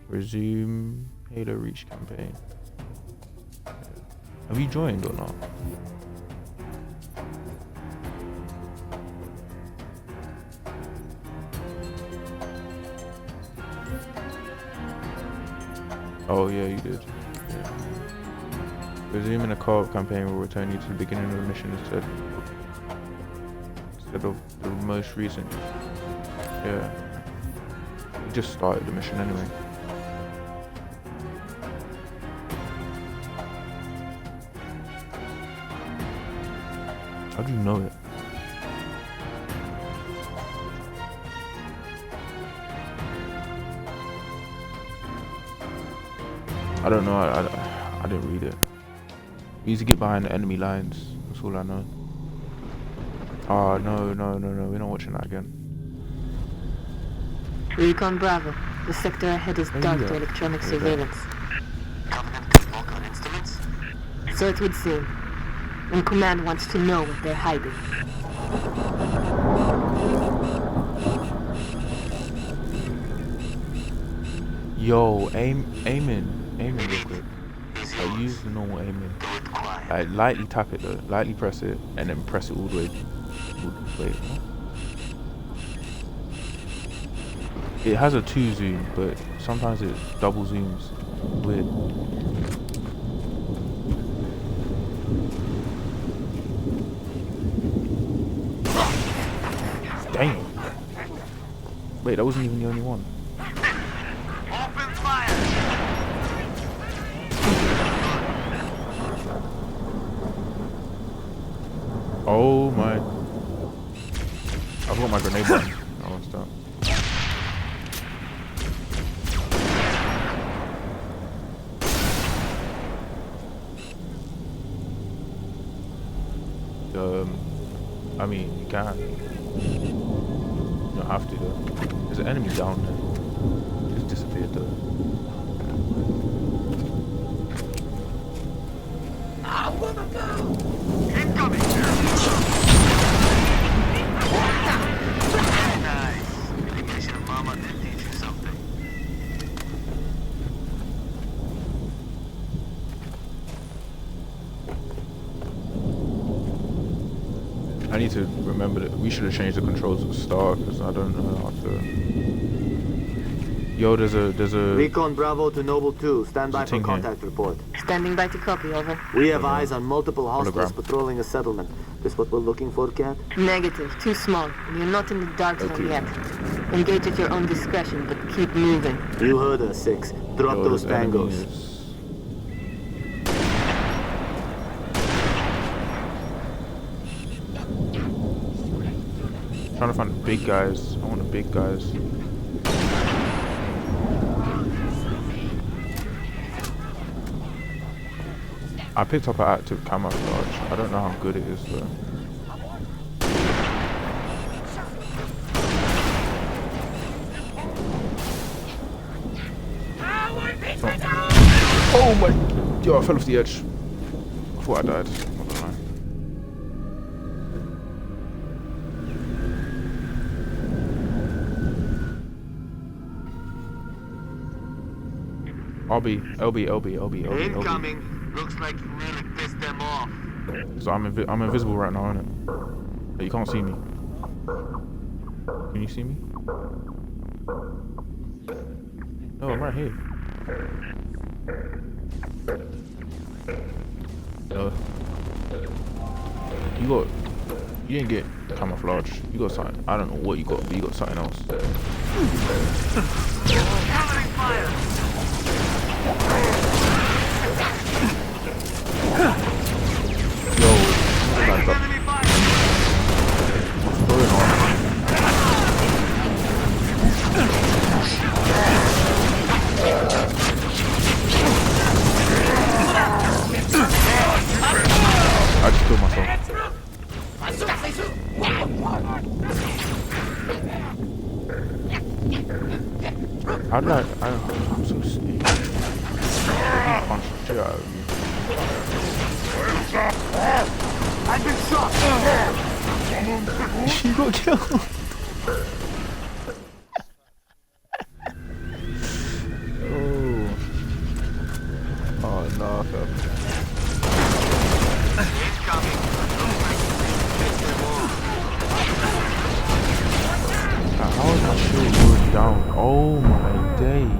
Resume Halo Reach campaign. Have you joined or not? Oh yeah, you did. Yeah. Resuming a co-op campaign will return you to the beginning of the mission instead of the most recent. Yeah. You just started the mission anyway. How do you know it? I don't know. I didn't read it. We used to get behind the enemy lines. That's all I know. Oh no. We're not watching that again. Recon Bravo. The sector ahead is dark to electronic surveillance. Covenant can walk on instruments? So it would seem. And Command wants to know what they're hiding. Yo, aim real quick. Like, use the normal aiming. Like, lightly tap it though. Lightly press it, and then press it all the way. Wait. It has a 2 zoom, but sometimes it double zooms. Weird. Dang. Wait, that wasn't even the only one. Open fire! Oh my. I've got my grenade button. I want to start. I mean, you can. You don't have to though. There's an enemy down there. Just disappeared though. Incoming! Nice. Indication of Mama did teach you something. I need to remember that we should have changed the controls at the start because I don't know how to. Yo, there's a. Recon Bravo to Noble 2. Stand by for Ting here. contact report. Standing by to copy, over. We have eyes on multiple hostiles Hologram. patrolling a settlement. This what we're looking for, Cat? Negative. Too small. And you're not in the dark zone Okay. yet. Engage at your own discretion, but keep moving. You heard us, 6. Drop Yo, those this enemy tangos. is- Trying to find the big guys. I want the big guys. I picked up an active camouflage. I don't know how good it is though. Oh my! Yo, I fell off the edge. I thought I died. Not gonna lie. LB. Incoming. Looks like you really pissed them off. So I'm invisible right now, innit? But you can't see me. Can you see me? No, I'm right here. You didn't get camouflage. You got something. I don't know what you got, but you got something else. Covering fire! Yo, what's Enemy fire! going on? I just killed myself. How did I'm so stupid. He punched the shit out of me. I've been shot! You got killed. Incoming. Looks like you pissed them off. How is my shield going down? Oh my days.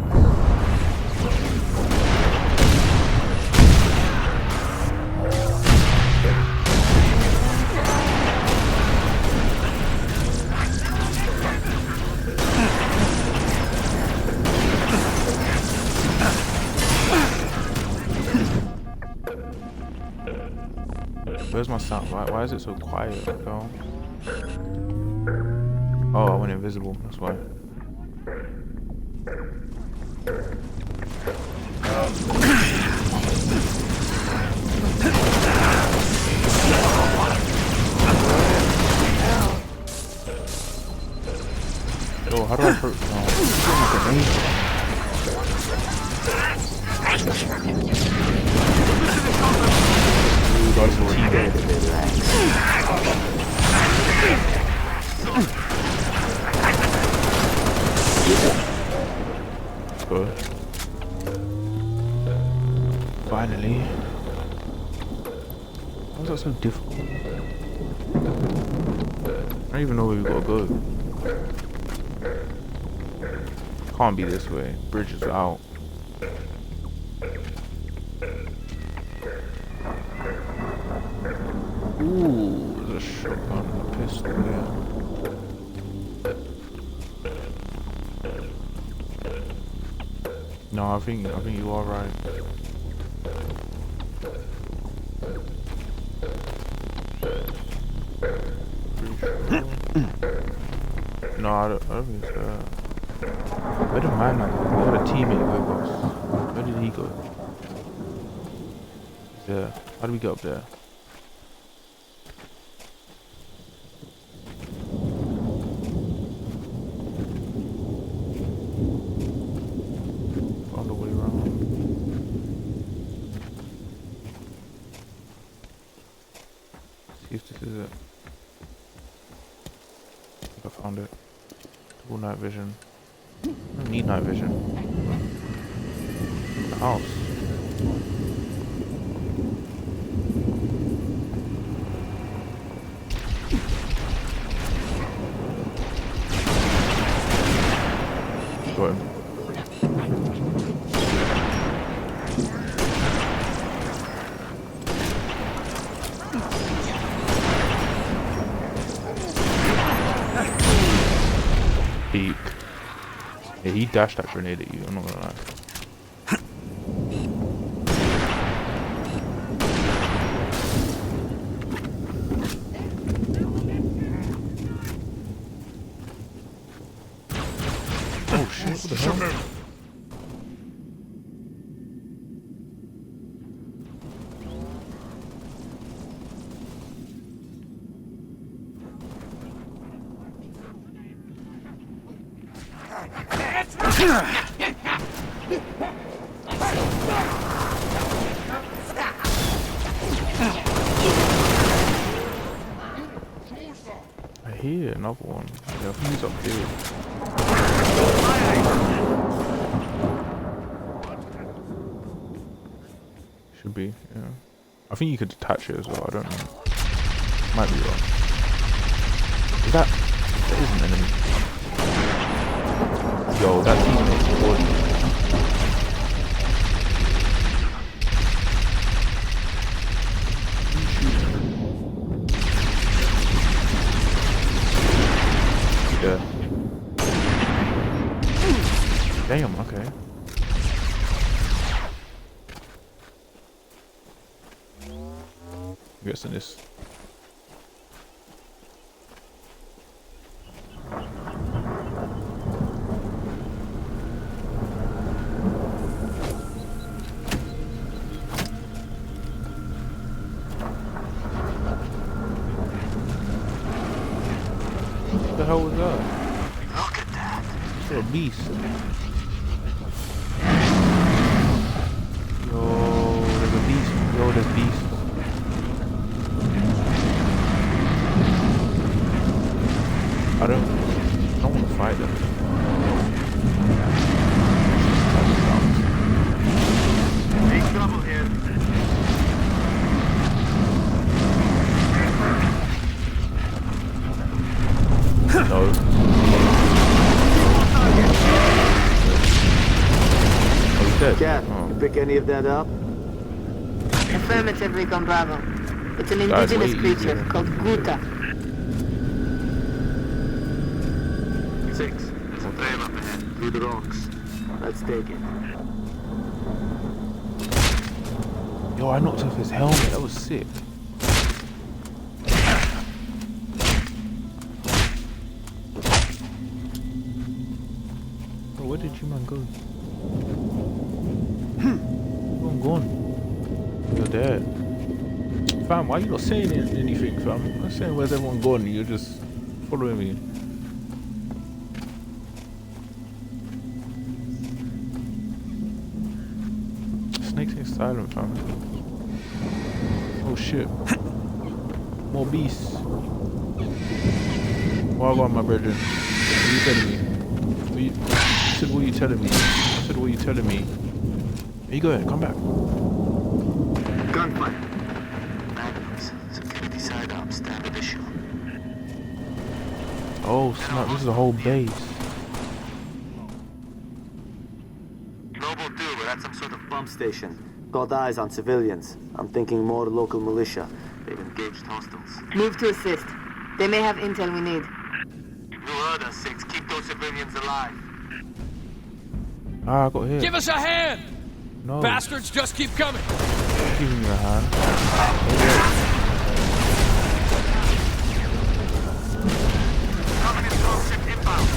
Where's my sound? Why is it so quiet? Like, oh, I went invisible. That's why. Yo, how do I hurt? Good. Finally. Why is that so difficult? I don't even know where we gotta go. Can't be this way. Bridge is out. Ooh, there's a shotgun and a pistol there. No, I think you are right. No, I don't think it's that. Where did man like? We had a teammate with us. Where did he go? He's there. How do we get up there? Found a way around. See if this is it. I think I found it. Double night vision. I don't need night vision. The house. Got him. Peek. Yeah, he dashed that grenade at you, I'm not gonna lie. Oh shit, what the hell? I hear another one. Yeah, I think he's up here. Should be, yeah. I think you could detach it as well, I don't know. Might be wrong. Is that is an enemy. Yo, that teammate's body. Yeah. Damn, okay. I'm guessing this. What the hell was that? Look at that. It's a beast. Yo, there's a beast. Yo, there's beast. I don't want to fight them. Big trouble here. dead. Cat, Oh. you pick any of that up? Affirmative, Recon Bravo. It's an Guys, indigenous way creature easier. called Guta. 6. There's a trail up ahead. Through the rocks. Let's take it. Yo, I knocked off his helmet. That was sick. Bro, where did you man go? I'm gone. You're dead. Fam, why you not saying anything, fam? I'm not saying where's everyone gone. You're just following me. Snakes ain't silent, fam. Oh shit. More beasts. Why about my brethren? What are you telling me? I said, what are you telling me? I said, what are you telling me? Where you going? Come back. Gunfire. Magnums. Security sidearm. Standard issue. Oh snap, this is a whole base. Noble 2, we're at some sort of Pump station. Got eyes on civilians. I'm thinking more local militia. They've engaged hostiles. Move to assist. They may have intel we need. You heard us, 6. Keep those civilians alive. Ah, I got hit. Give us a hand! No. Bastards just keep coming! Give me a hand. Coming in dropship inbound.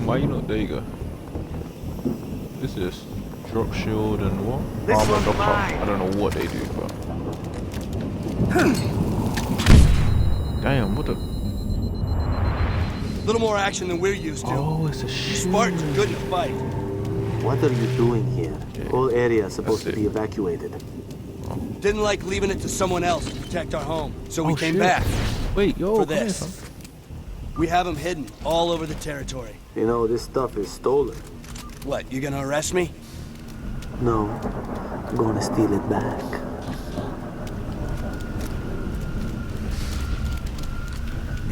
Why you not? There you go. This is drop shield and what? This Armor one's doctor. mine. I don't know what they do, but damn, what the? Little more action than we're used to. Oh, it's a shield. Spartans are good to fight. What are you doing here? Yeah. Whole area is supposed to That's be it. evacuated. Didn't like leaving it to someone else to protect our home, so we Oh, came shit. back. Wait, yo, For come here, this. son. We have them hidden all over the territory. You know, this stuff is stolen. What, you gonna arrest me? No, I'm gonna steal it back.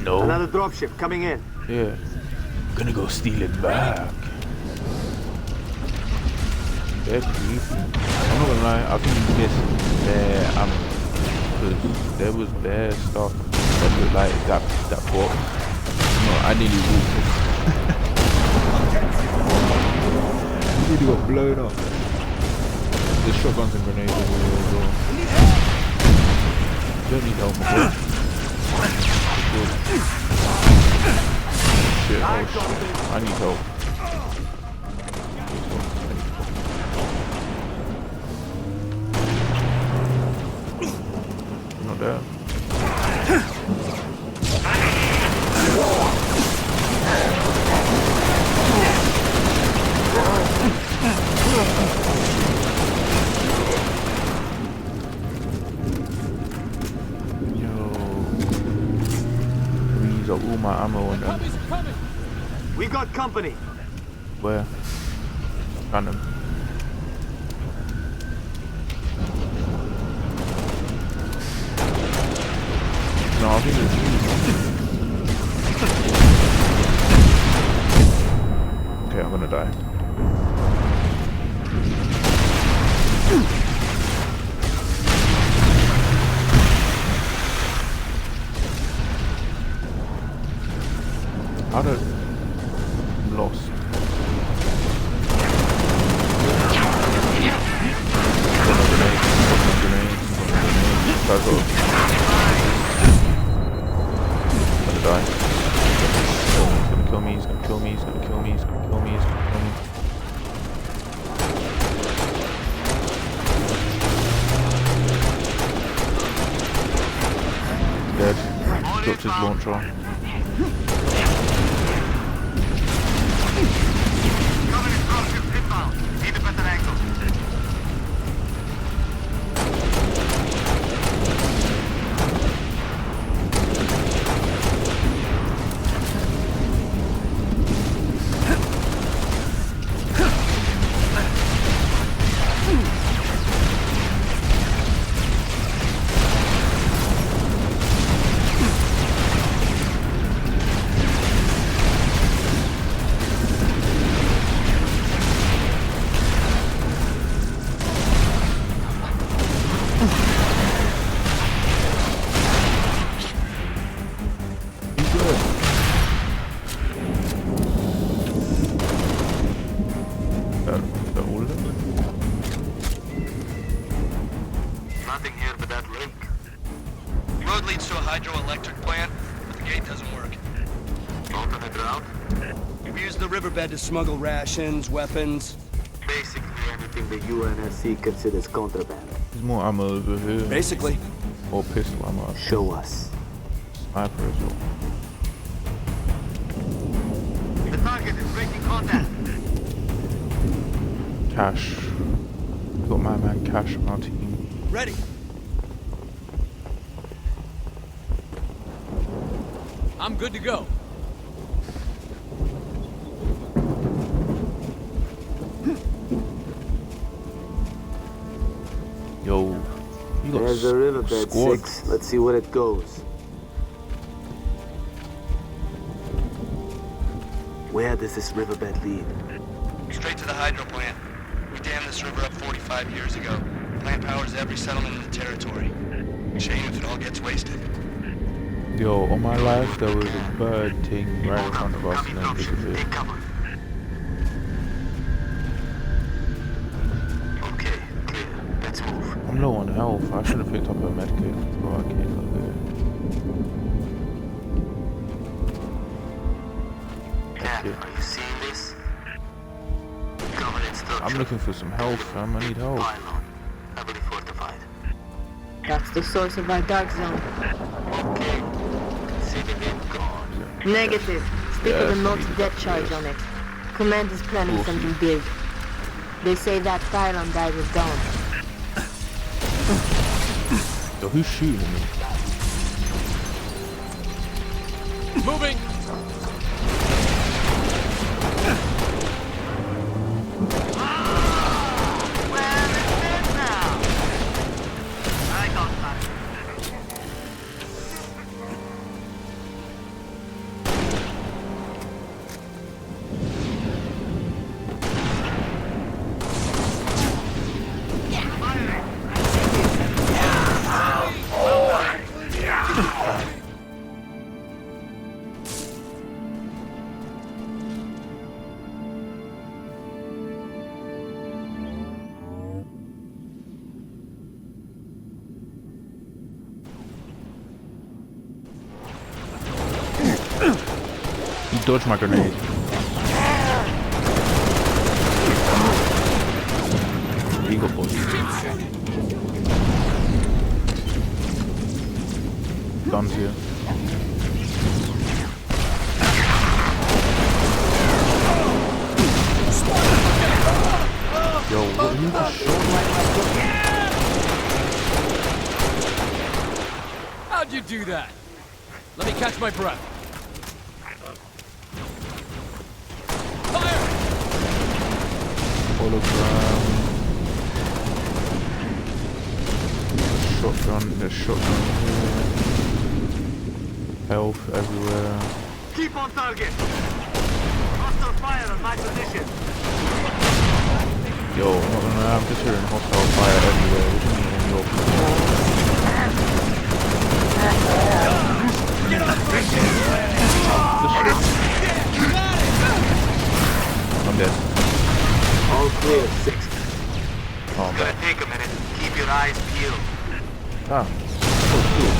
No. Another dropship coming in. Yeah. Gonna go steal it back. They're creepy. I'm not gonna lie, I think you missed their ammo. Because there was bare stuff that looked like that box. No, I nearly walked it. Really got blown up. There's shotguns and grenades over here as well. Don't need help, my boy. Shit, oh shit. I need help. Not there. Yo. We use up all my ammo on them. Puppies are coming! We got company. Where? Random. No, I think it's okay, I'm gonna die. How did I'm lost? Gonna die. He's gonna kill me, he's gonna kill me, he's gonna kill me, he's gonna kill me, he's gonna kill me. Dead. Dropped his launcher. Coming in dropship inbound. the riverbed to smuggle rations, weapons. Basically anything the UNSC considers contraband. There's more ammo over here. Basically. Or pistol ammo. Show us. Sniper as well. The target is breaking contact. Cash. We got my man Cash on our team. Ready. I'm good to go. Yo, you got There's a riverbed, squad. 6. Let's see where it goes. Where does this riverbed lead? Straight to the hydro plant. We dammed this river up 45 years ago. Plant powers every settlement in the territory. Shame if it all gets wasted. Yo, on my life there was a bird thing right in front of us and then disappeared. Take cover. Okay, clear. Let's move. I'm low on health. I should have picked up a medkit. Oh, I can't look Cat, are you seeing this? Covenant structure. I'm looking for some health, fam. I need help. Pylon. Heavily fortified. That's the source of our dark zone. Okay. Consider it gone. Negative. Stick Yeah, with a it's multi needed. death charge on it. Command is planning Oof. something big. They say that pylon died with Dawn. Yo, who's shooting me? Moving. You dodged my grenade. Eagle body. Guns here. Yo, what are you just shot? How'd you do that? Let me catch my breath. Fire! Hologram. Shotgun, there's shotgun here. Health everywhere. Keep on target. Hostile fire on my position. Yo, I'm not gonna have this here in hostile fire everywhere. What do you mean in your position? I'm dead. All clear, 6. Oh, It's gonna take a minute. Keep your eyes peeled. ah. So cool.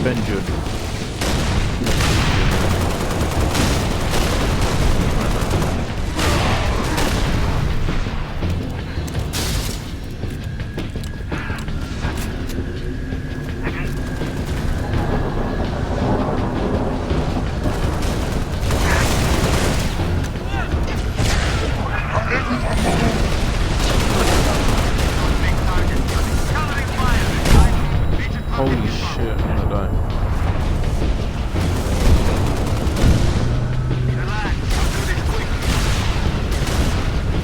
Vengeance. Holy shit, I'm gonna die.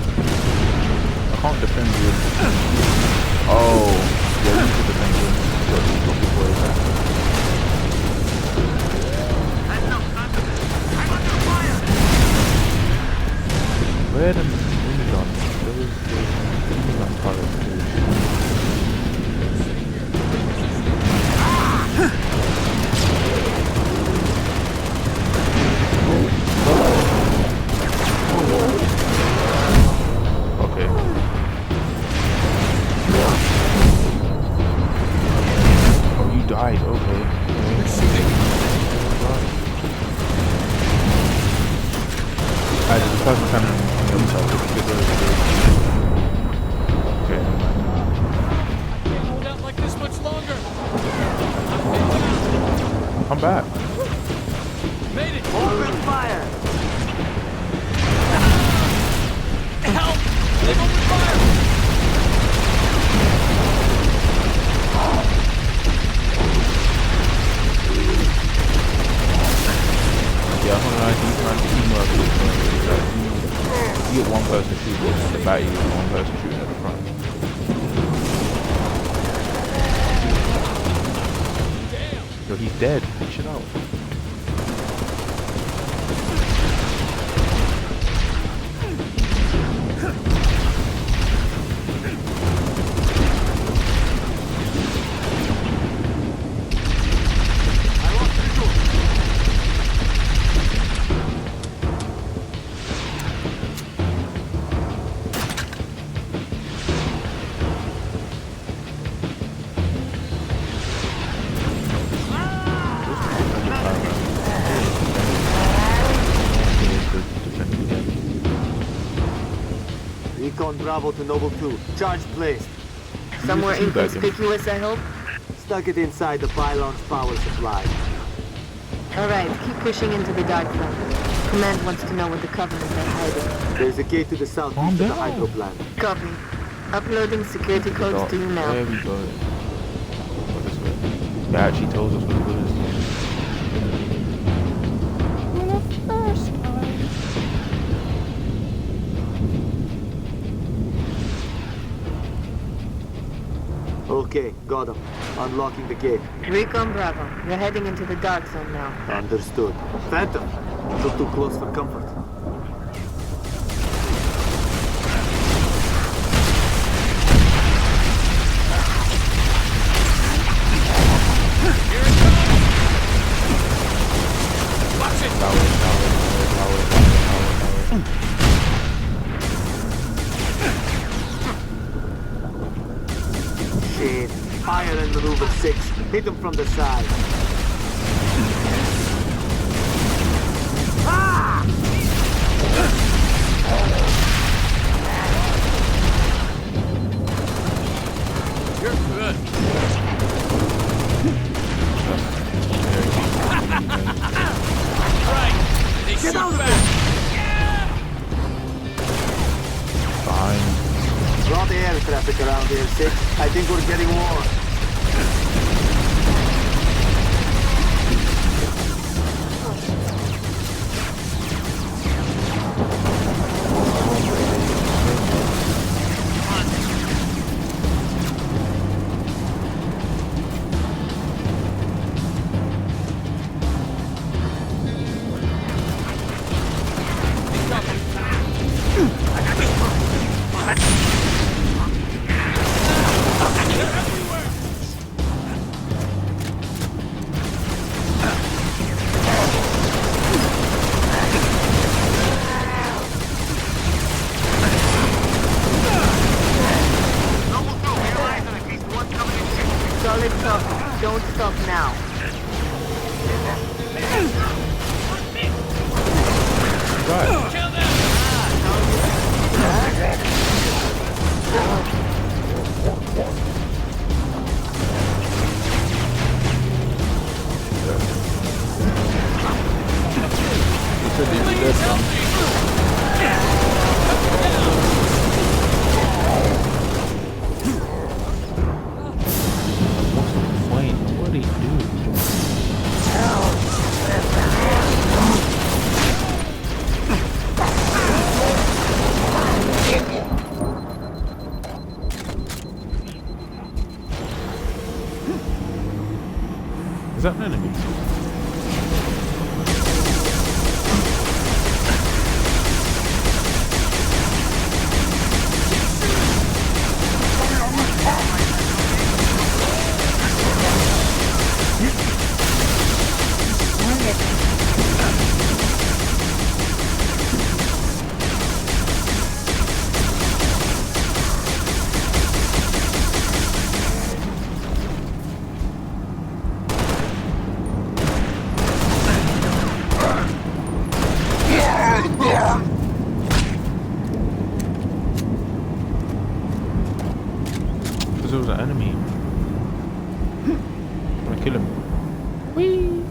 I can't defend you. Oh, yeah, you can defend you. Got before that. Where the minigun? There was the minigun turret too. Okay. Oh, you died. Okay. Alright, there's a plasma cannon on the other side. Let's get those. Okay, never mind. Can't hold out like this much longer. Come back. Made it. Open fire! Help! They've opened fire. Yeah, I'm gonna lie, these man teamwork is like, you get one person shooting at the back, you get one person shooting at the front. Yo, he's dead. Chill out. Recon Bravo to Noble 2. Charge placed. Somewhere Teabag him. inconspicuous, I hope? Stuck it inside the pylon's power supply. Alright, keep pushing into the dark zone. Command wants to know what the Covenant are hiding. There's a gate to the southeast Calm of the down. hydro plant. Copy. Uploading security codes to you now. There we go. Go this way. They actually told us what it was. Okay, got him. Unlocking the gate. Recon Bravo, you're heading into the dark zone now. Understood. Phantom! Look too close for comfort. Shit. Fire and maneuver 6. Hit him from the side. You're good. Right. They shoot back. Fine. Draw the air traffic around here, 6. I think we're getting warm. Solid copy. Don't stop now. Right. Kill them. It's a bit Please help me. Wait, what did he do? Is that an enemy? was an enemy. I'm gonna kill him. Whee!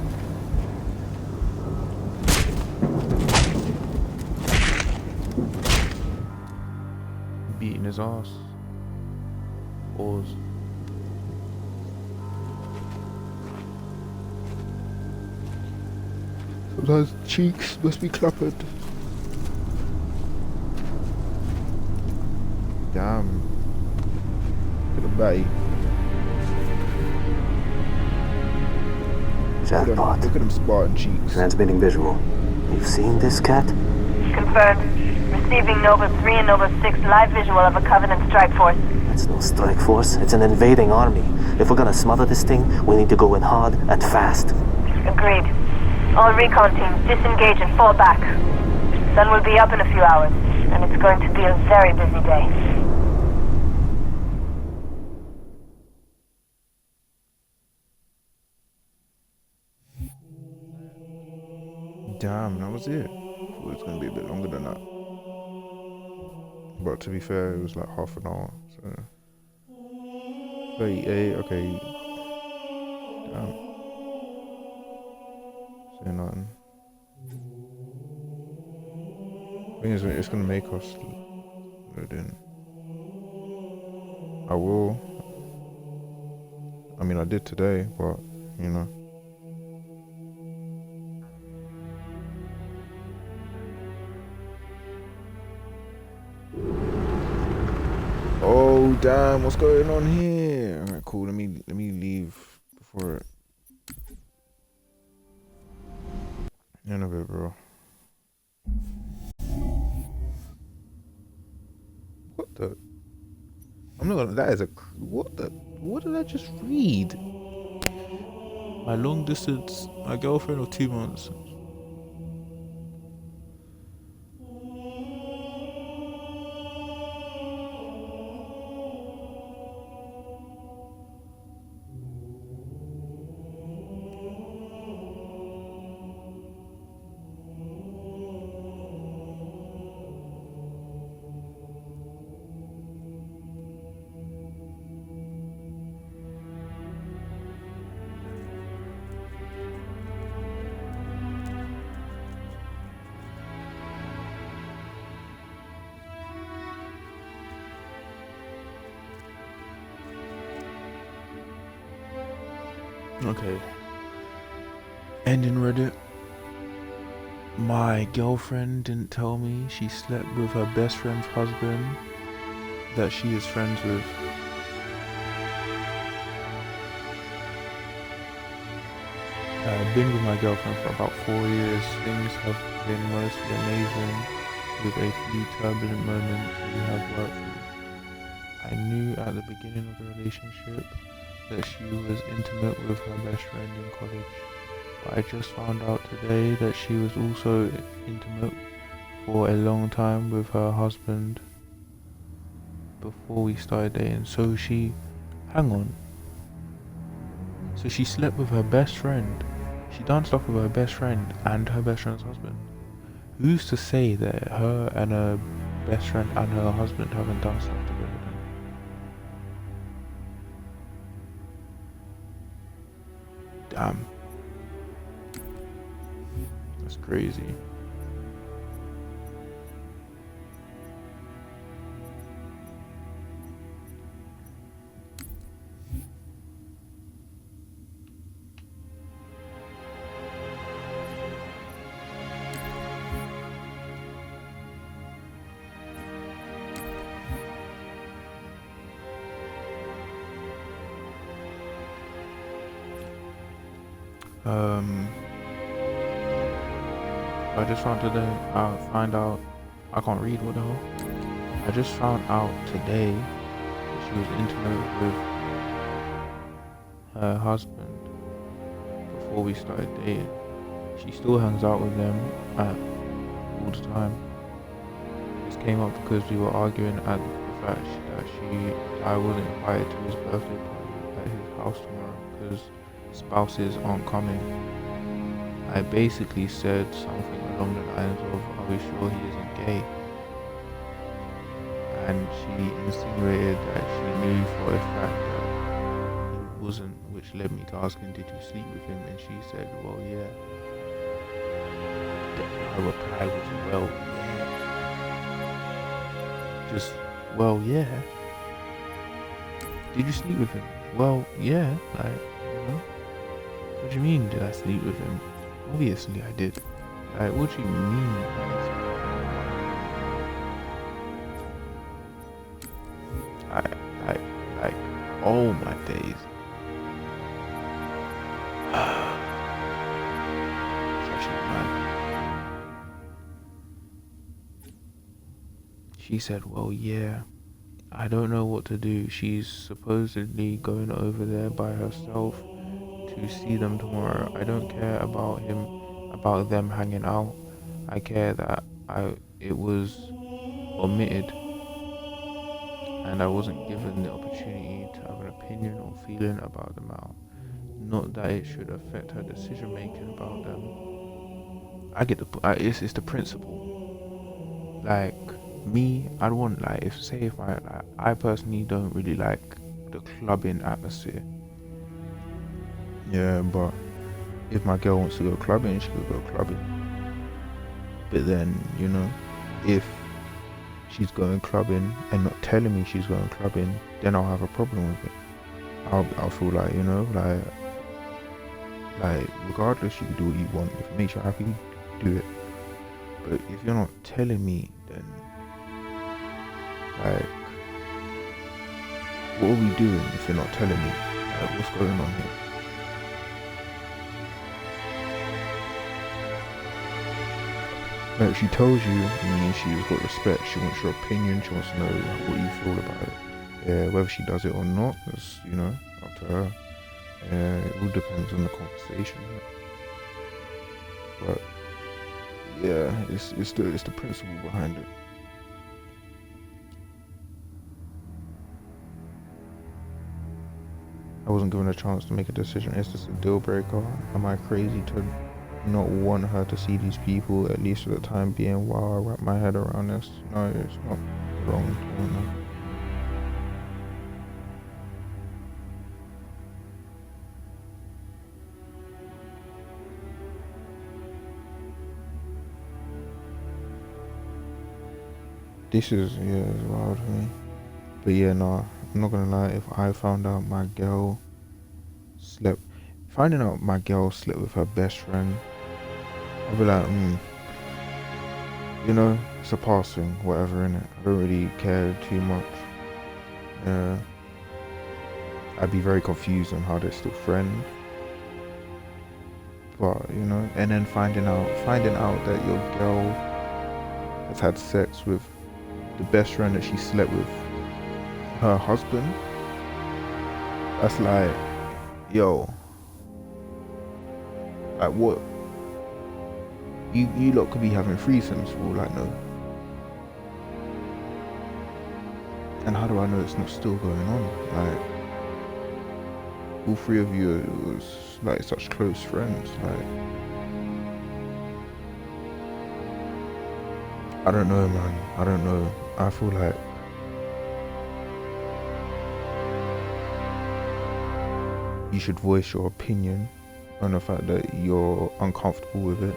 Beating his ass. Pause. Sometimes cheeks must be clappered. Damn. Look at the batty. Jackpot. Look at them Spartan cheeks. Transmitting visual. You've seen this cat? Confirmed. Receiving Nova 3 and Nova 6 live visual of a Covenant strike force. It's no strike force. It's an invading army. If we're gonna smother this thing, we need to go in hard and fast. Agreed. All recon teams disengage and fall back. Sun will be up in a few hours, and it's going to be a very busy day. Damn, that was it. I thought it was gonna be a bit longer than that. But to be fair, it was like half an hour. So 38, okay. Damn. Say nothing. Thing is, it's gonna make us load in. I will. I mean, I did today, but you know. Oh damn! What's going on here? All right, cool. Let me leave before it. End of it, bro. What the? I'm not gonna. That is a. What the? What did I just read? My long distance, my girlfriend of 2 months. Okay. Ending Reddit. My girlfriend didn't tell me she slept with her best friend's husband that she is friends with. I've been with my girlfriend for about 4 years. Things have been mostly amazing, with a few turbulent moments we have worked through. I knew at the beginning of the relationship that she was intimate with her best friend in college, but I just found out today that she was also intimate for a long time with her husband before we started dating. So hang on. So she slept with her best friend. She done stuff with her best friend and her best friend's husband. Who's to say that her and her best friend and her husband haven't done stuff together? Damn. That's crazy. I just found today, I can't read, what the hell? I just found out today that she was intimate with her husband before we started dating. She still hangs out with them all the time. This came up because we were arguing at the fact that I wasn't invited to his birthday party at his house tomorrow because spouses aren't coming. I basically said something along the lines of, "Are we sure he isn't gay?" and she insinuated that she knew for a fact that he wasn't, which led me to asking, did you sleep with him? And she said, well, yeah. Her reply was, well, yeah. Just, well, yeah. Did you sleep with him? Well, yeah. Like, you know, what do you mean, did I sleep with him? Obviously I did. Like, what do you mean? Like, oh my days. Such a man. She said, well, yeah, I don't know what to do. She's supposedly going over there by herself to see them tomorrow. I don't care about them hanging out. I care that it was omitted and I wasn't given the opportunity to have an opinion or feeling about the matter. Not that it should affect her decision making about them. I get it's the principle. Like me, I'd want I personally don't really like the clubbing atmosphere. Yeah, but if my girl wants to go clubbing, she could go clubbing. But then, you know, if she's going clubbing and not telling me she's going clubbing, then I'll have a problem with it. I'll feel like, you know, like regardless, you can do what you want. If it makes you happy, do it. But if you're not telling me, then like, what are we doing if you're not telling me? Like, what's going on here? Like, she tells you, I mean, she's got respect, she wants your opinion, she wants to know what you feel about it. Yeah, whether she does it or not, that's, you know, up to her. It all depends on the conversation. But yeah, it's the principle behind it. I wasn't given a chance to make a decision. Is this a deal breaker? Am I crazy to not want her to see these people, at least for the time being, while I wrap my head around this? No, it's not wrong to want that. This is, yeah, it's wild for me. But yeah, no, I'm not gonna lie, if I found out my girl finding out my girl slept with her best friend, I'd be like, you know, it's a passing, whatever, innit? I don't really care too much. I'd be very confused on how they're still friends. But, you know, and then finding out that your girl has had sex with the best friend that she slept with her husband, that's like, yo, like, what? You lot could be having threesomes for all I know. And how do I know it's not still going on? Like, all three of you was like such close friends. Like, I don't know, man. I don't know. I feel like you should voice your opinion on the fact that you're uncomfortable with it,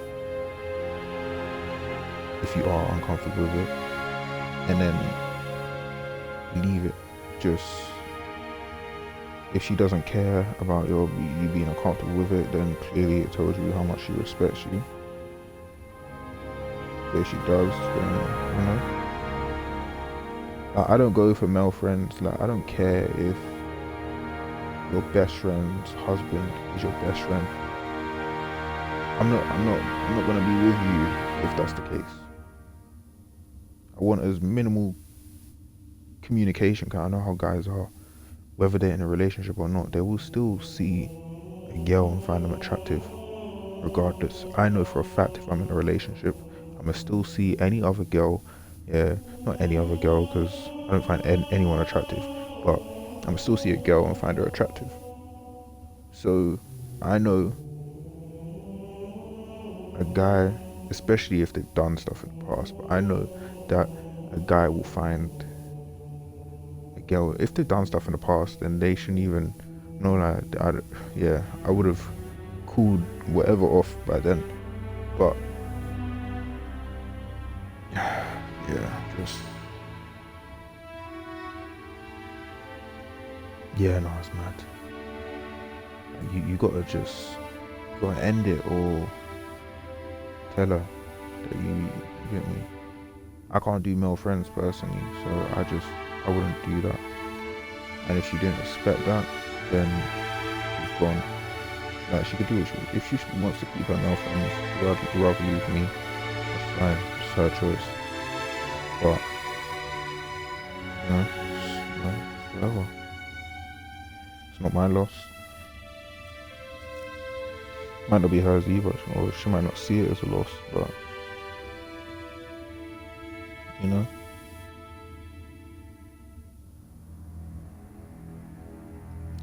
if you are uncomfortable with it, and then leave it. Just, if she doesn't care about you being uncomfortable with it, then clearly it tells you how much she respects you. But if she does, then, you know, like, I don't go for male friends. Like, I don't care if your best friend's husband is your best friend. I'm not gonna be with you if that's the case. I want as minimal communication, because I know how guys are. Whether they're in a relationship or not, they will still see a girl and find them attractive regardless. I know for a fact if I'm in a relationship, I'm gonna still see any other girl, not any other girl, because I don't find anyone attractive, but I'm gonna still see a girl and find her attractive. So I know a guy, especially if they've done stuff in the past, but I know that a guy will find girl, if they've done stuff in the past, then they shouldn't even know. Like, I would have cooled whatever off by then. But no, it's mad. You gotta end it, or tell her that you get me. I can't do male friends personally, so I wouldn't do that. And if she didn't expect that, then she's gone. Like, she could do it. If she wants to keep her male friends, rather leave me, that's fine. It's her choice. But it's whatever. It's not my loss. Might not be hers either, or she might not see it as a loss, but you know.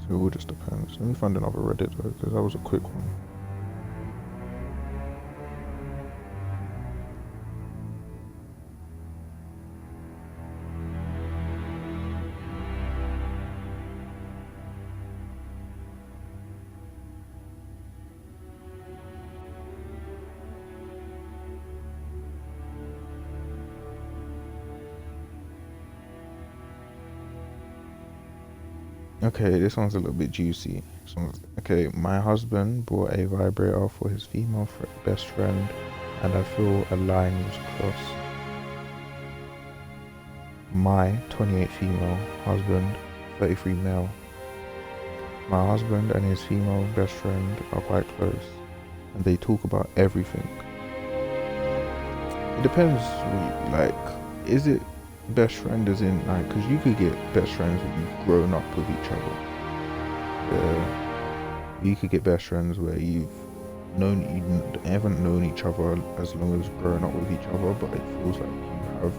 So it all just depends. Let me find another Reddit though, because that was a quick one. Okay, this one's a little bit juicy. Okay, my husband bought a vibrator for his female best friend, and I feel a line was crossed. My 28 female husband, 33 male. My husband and his female best friend are quite close, and they talk about everything. It depends, like, is it best friend as in, like, because you could get best friends when you've grown up with each other. You could get best friends where you haven't known each other as long as growing up with each other, but it feels like you have,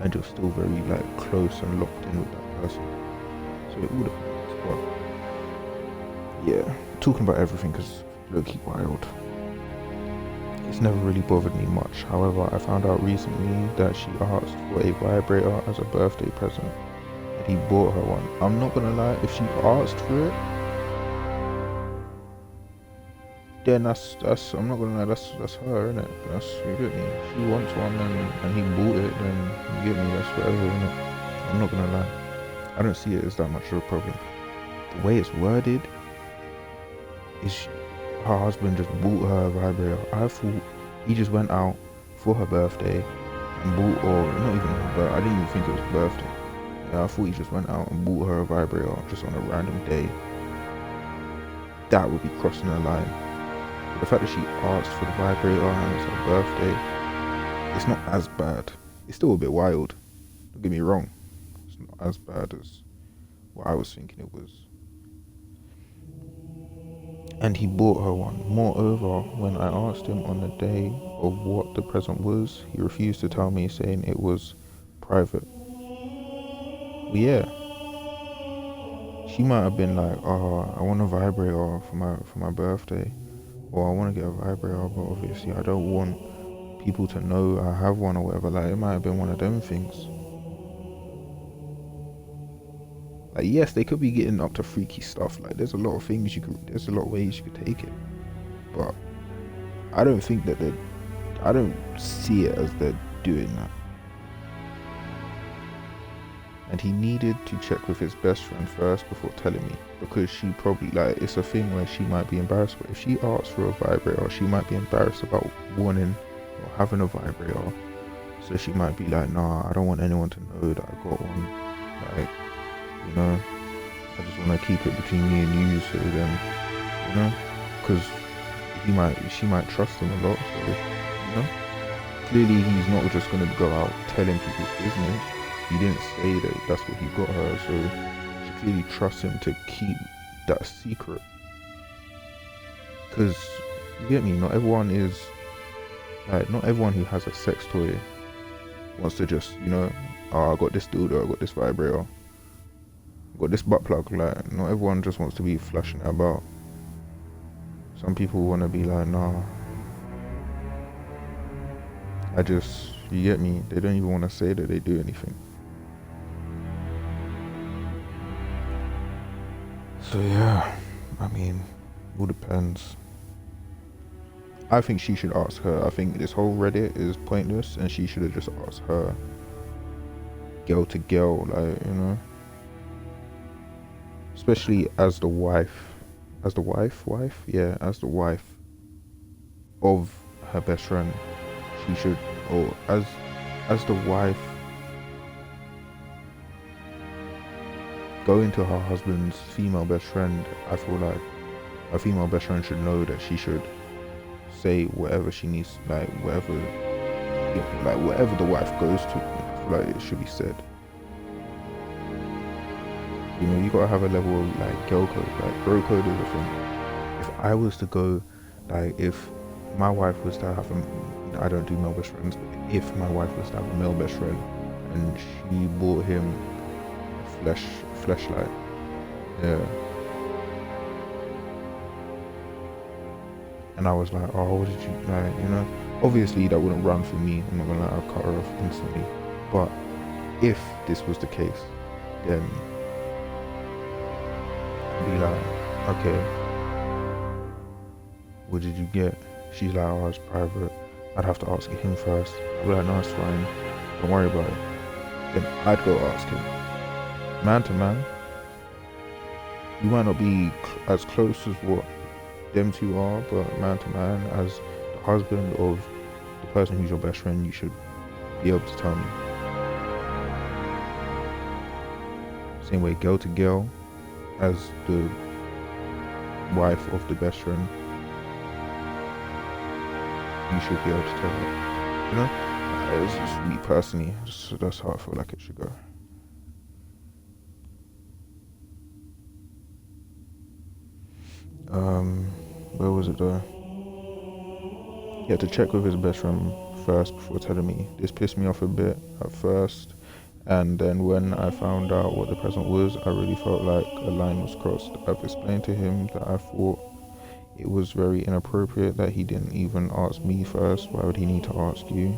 and you're still very like close and locked in with that person. So it all depends. But yeah, talking about everything is low-key wild. It's never really bothered me much. However, I found out recently that she asked for a vibrator as a birthday present, and he bought her one. I'm not gonna lie, if she asked for it, then that's I'm not gonna lie, that's her, innit? You get me? If she wants one and he bought it, then you get me, that's whatever, innit? I'm not gonna lie. I don't see it as that much of a problem. The way it's worded is her husband just bought her a vibrator. I thought he just went out for her birthday and bought, or not even her birthday, I didn't even think it was birthday. Yeah, I thought he just went out and bought her a vibrator just on a random day. That would be crossing the line. But the fact that she asked for the vibrator and it's her birthday, it's not as bad. It's still a bit wild, don't get me wrong. It's not as bad as what I was thinking it was. And he bought her one. Moreover, when I asked him on the day of what the present was, he refused to tell me, saying it was private. Well, yeah, she might have been like, "Oh, I want a vibrator for my birthday," or "I want to get a vibrator, but obviously I don't want people to know I have one," or whatever. Like, it might have been one of them things. Like, yes, they could be getting up to freaky stuff. Like, there's a lot of things there's a lot of ways you could take it. But I don't think that I don't see it as they're doing that. And he needed to check with his best friend first before telling me, because she probably, like, it's a thing where she might be embarrassed. But if she asks for a vibrator, she might be embarrassed about wanting or having a vibrator. So she might be like, "Nah, I don't want anyone to know that I got one. Like, you know, I just want to keep it between me and you." So then, you know, because she might trust him a lot. So, you know, clearly he's not just going to go out telling people's business. He didn't say that that's what he got her, so she clearly trusts him to keep that secret. Because, you get me, not everyone who has a sex toy wants to just, you know, "Oh, I got this dildo, I got this vibrator, got this butt plug." Like, not everyone just wants to be flashing it about. Some people want to be like, "Nah, you get me?" They don't even want to say that they do anything. So yeah, I mean, all depends. I think she should ask her. I think this whole Reddit is pointless, and she should have just asked her, girl to girl, like, you know. Especially as the wife, as the wife of her best friend. She should, or as the wife, going to her husband's female best friend. I feel like a female best friend should know that she should say whatever she needs, like whatever the wife goes to. I feel like it should be said. You know, you gotta have a level of like girl code. Like bro code is a thing. If I was to go, like if my wife was to have I don't do male best friends, but if my wife was to have a male best friend and she bought him a fleshlight, yeah, and I was like, oh, what did you, like, you know, obviously that wouldn't run for me. I'm not gonna lie, I'll cut her off instantly. But if this was the case, then I'd be like, okay, what did you get? She's like, oh, it's private. I'd have to ask him first. I'd be like, no, it's fine, don't worry about it. Then I'd go ask him. Man to man, you might not be as close as what them two are, but man to man, as the husband of the person who's your best friend, you should be able to tell me. Same way, girl to girl, as the wife of the best friend, you should be able to tell her. You know, it's just me personally. That's how I feel like it should go. Where was it though? He had to check with his best friend first before telling me. This pissed me off a bit at first, and then when I found out what the present was, I really felt like a line was crossed. I've explained to him that I thought it was very inappropriate that he didn't even ask me first. Why would he need to ask you?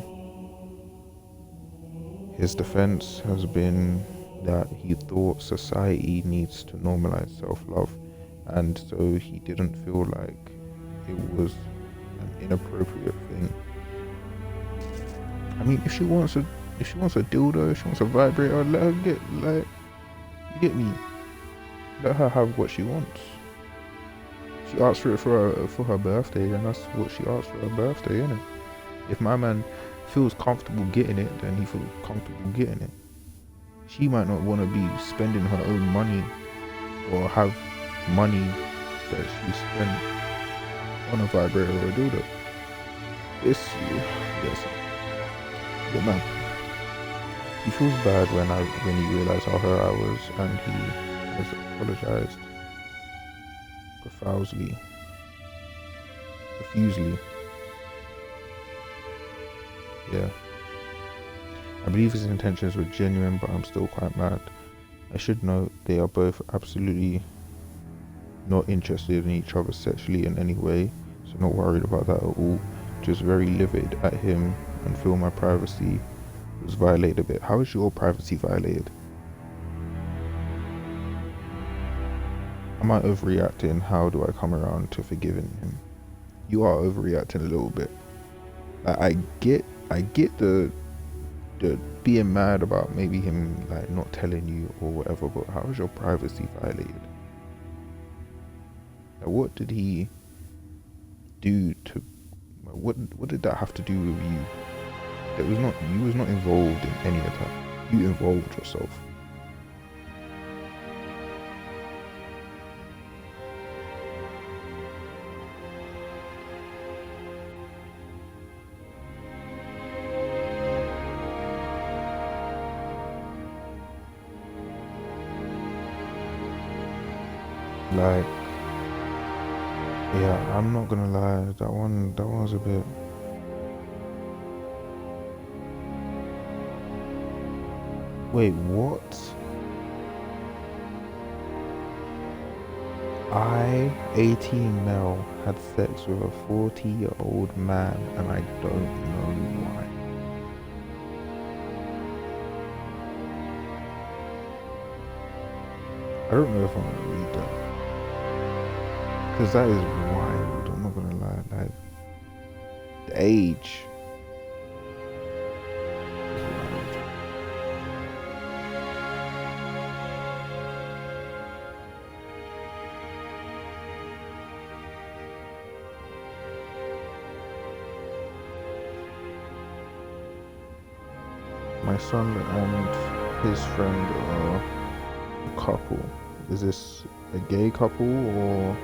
His defense has been that he thought society needs to normalize self-love, and so he didn't feel like it was an inappropriate thing. I mean, if she wants a dildo, if she wants a vibrator, let her get, like, you get me? Let her have what she wants. She asked for it for her birthday, and that's what she asked for her birthday, innit? If my man feels comfortable getting it, then he feels comfortable getting it. She might not want to be spending her own money or have money that she spent on a vibrator or a dildo. Yes. But man, he feels bad when he realized how hurt I was, and he has apologized profusely. Yeah. I believe his intentions were genuine, but I'm still quite mad. I should note they are both absolutely not interested in each other sexually in any way, so not worried about that at all. Just very livid at him and feel my privacy was violated a bit. How is your privacy violated? Am I overreacting? How do I come around to forgiving him? You are overreacting a little bit. I get the being mad about maybe him like not telling you or whatever, but how is your privacy violated? Like, what did he do to? What did that have to do with you? You was not involved in any of that. You involved yourself. Like, yeah, I'm not gonna lie, that one was a bit. Wait, what? I, 18 male, had sex with a 40-year-old man, and I don't know why. I don't know if I'm gonna read that. Because that is wild, I'm not gonna lie. Like, the age. Is wild. My son and his friend are a couple. Is this a gay couple or?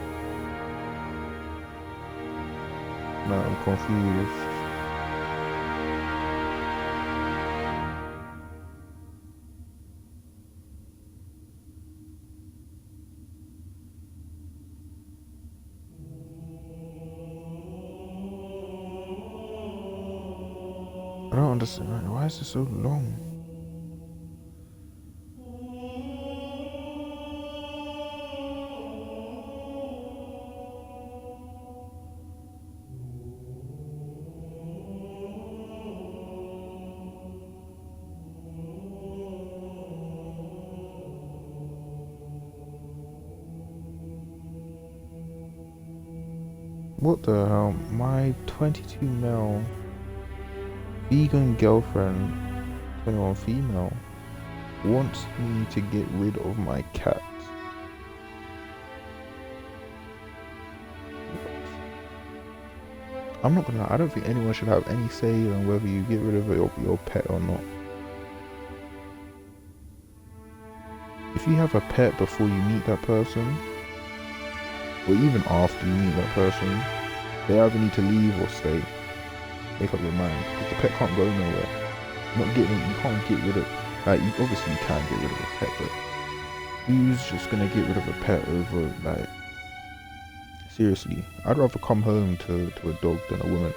No, I'm confused. I don't understand. Why is it so long? What the hell? My 22 male vegan girlfriend, 21 female, wants me to get rid of my cat. I'm not gonna lie, I don't think anyone should have any say on whether you get rid of your pet or not. If you have a pet before you meet that person, or even after you meet that person, they either need to leave or stay. Make up your mind, because the pet can't go nowhere. You can't get rid of, like, obviously you can get rid of a pet, but who's just gonna get rid of a pet over, like, seriously, I'd rather come home to a dog than a woman,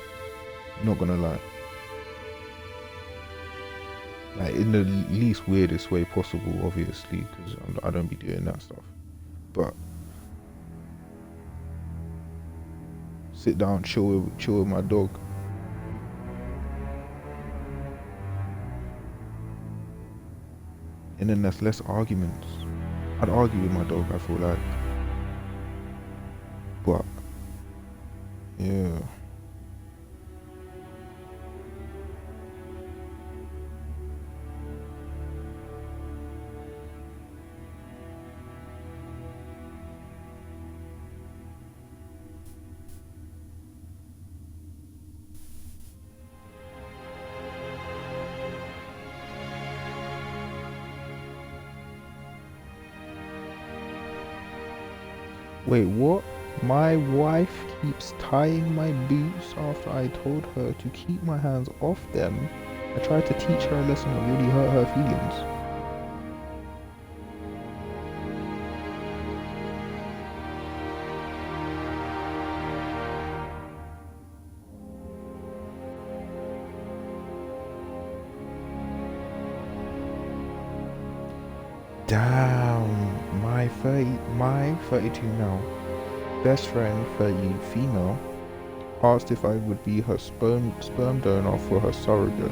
not gonna lie. Like, in the least weirdest way possible, obviously, because I don't be doing that stuff, but sit down, chill with my dog. And then there's less arguments. I'd argue with my dog, I feel like. But, yeah. Wait, what? My wife keeps tying my boots after I told her to keep my hands off them. I tried to teach her a lesson that really hurt her feelings. Damn, my 32 now, best friend, 30 female, asked if I would be her sperm donor for her surrogate.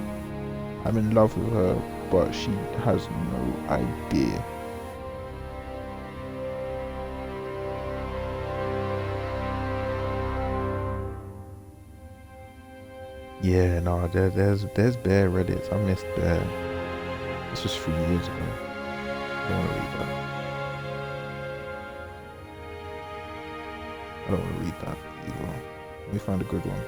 I'm in love with her, but she has no idea. Yeah, no, there's bare Reddits. I missed bare. This was 3 years ago. I don't want to read that. I don't want to read that either. Let me find a good one.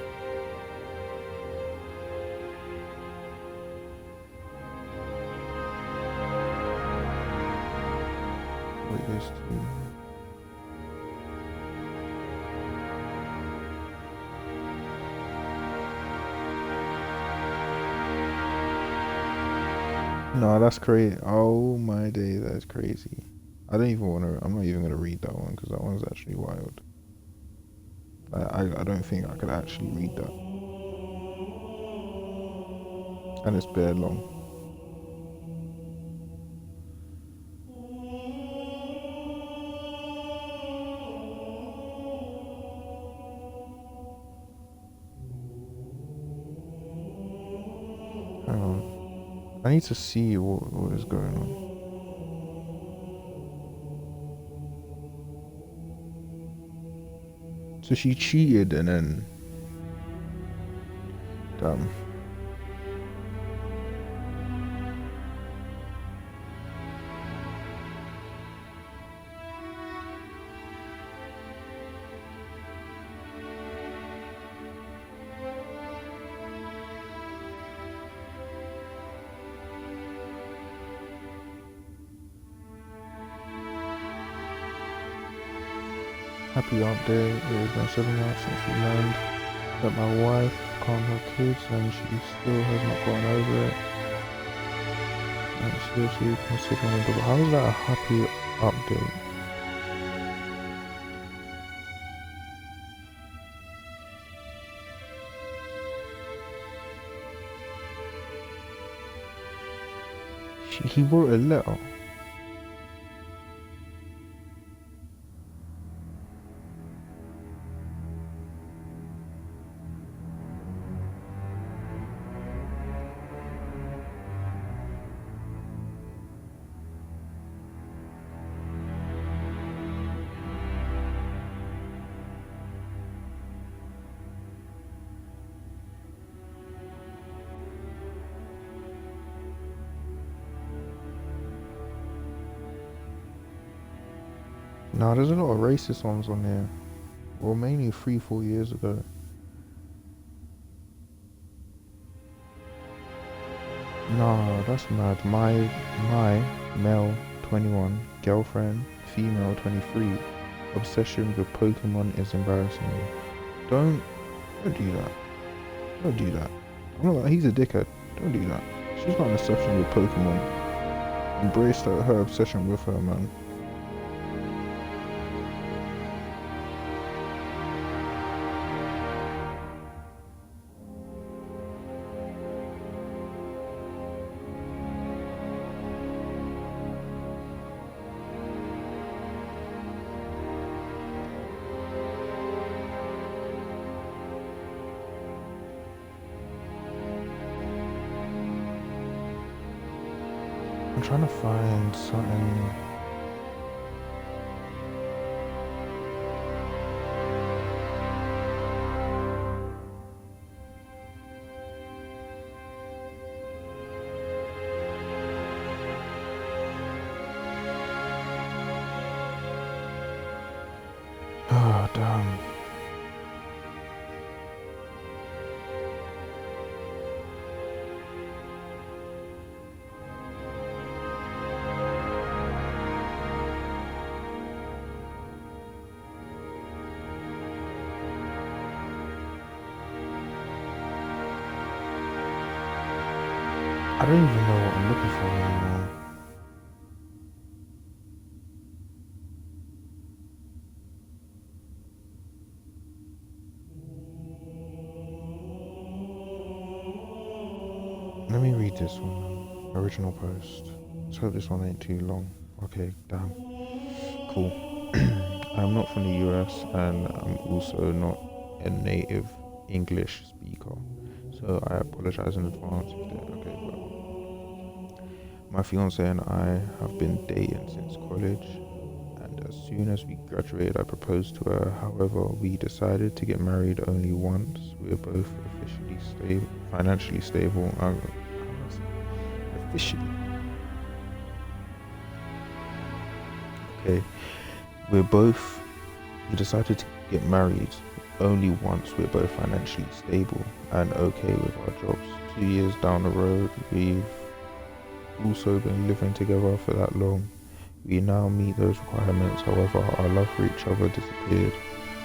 Wait, there's two. No, that's crazy. Oh my day, that's crazy. I don't even want to. I'm not even gonna read that one because that one's actually wild. I don't think I could actually read that, and it's bare long. Hang on, I need to see what is going on. So she cheated and then... Damn. Happy update. It has been 7 months since we learned that my wife can't have kids and she still has not gotten over it. And seriously considering a double. How is that a happy update? He wrote a letter. Nah, there's a lot of racist ones on here. Well, mainly 3-4 years ago. Nah, that's mad. My male 21 girlfriend, female 23. Obsession with Pokemon is embarrassing me. Don't do that. Don't do that. I'm not. He's a dickhead. Don't do that. She's got an obsession with Pokemon. Embrace her obsession with her, man. I'm trying to find something. Oh, damn. I don't even know what I'm looking for anymore. Let me read this one. Original post. Let's hope this one ain't too long. Okay, damn. Cool. I'm not from the US and I'm also not a native English speaker. So I apologize in advance if that. Okay, well. My fiance and I have been dating since college, and as soon as we graduated, I proposed to her. However, we decided to get married only once. We are both officially stable, financially stable. Officially. Okay. We decided to get married only once. We're both financially stable and okay with our jobs. 2 years down the road, we've also been living together for that long. We now meet those requirements. However, our love for each other disappeared,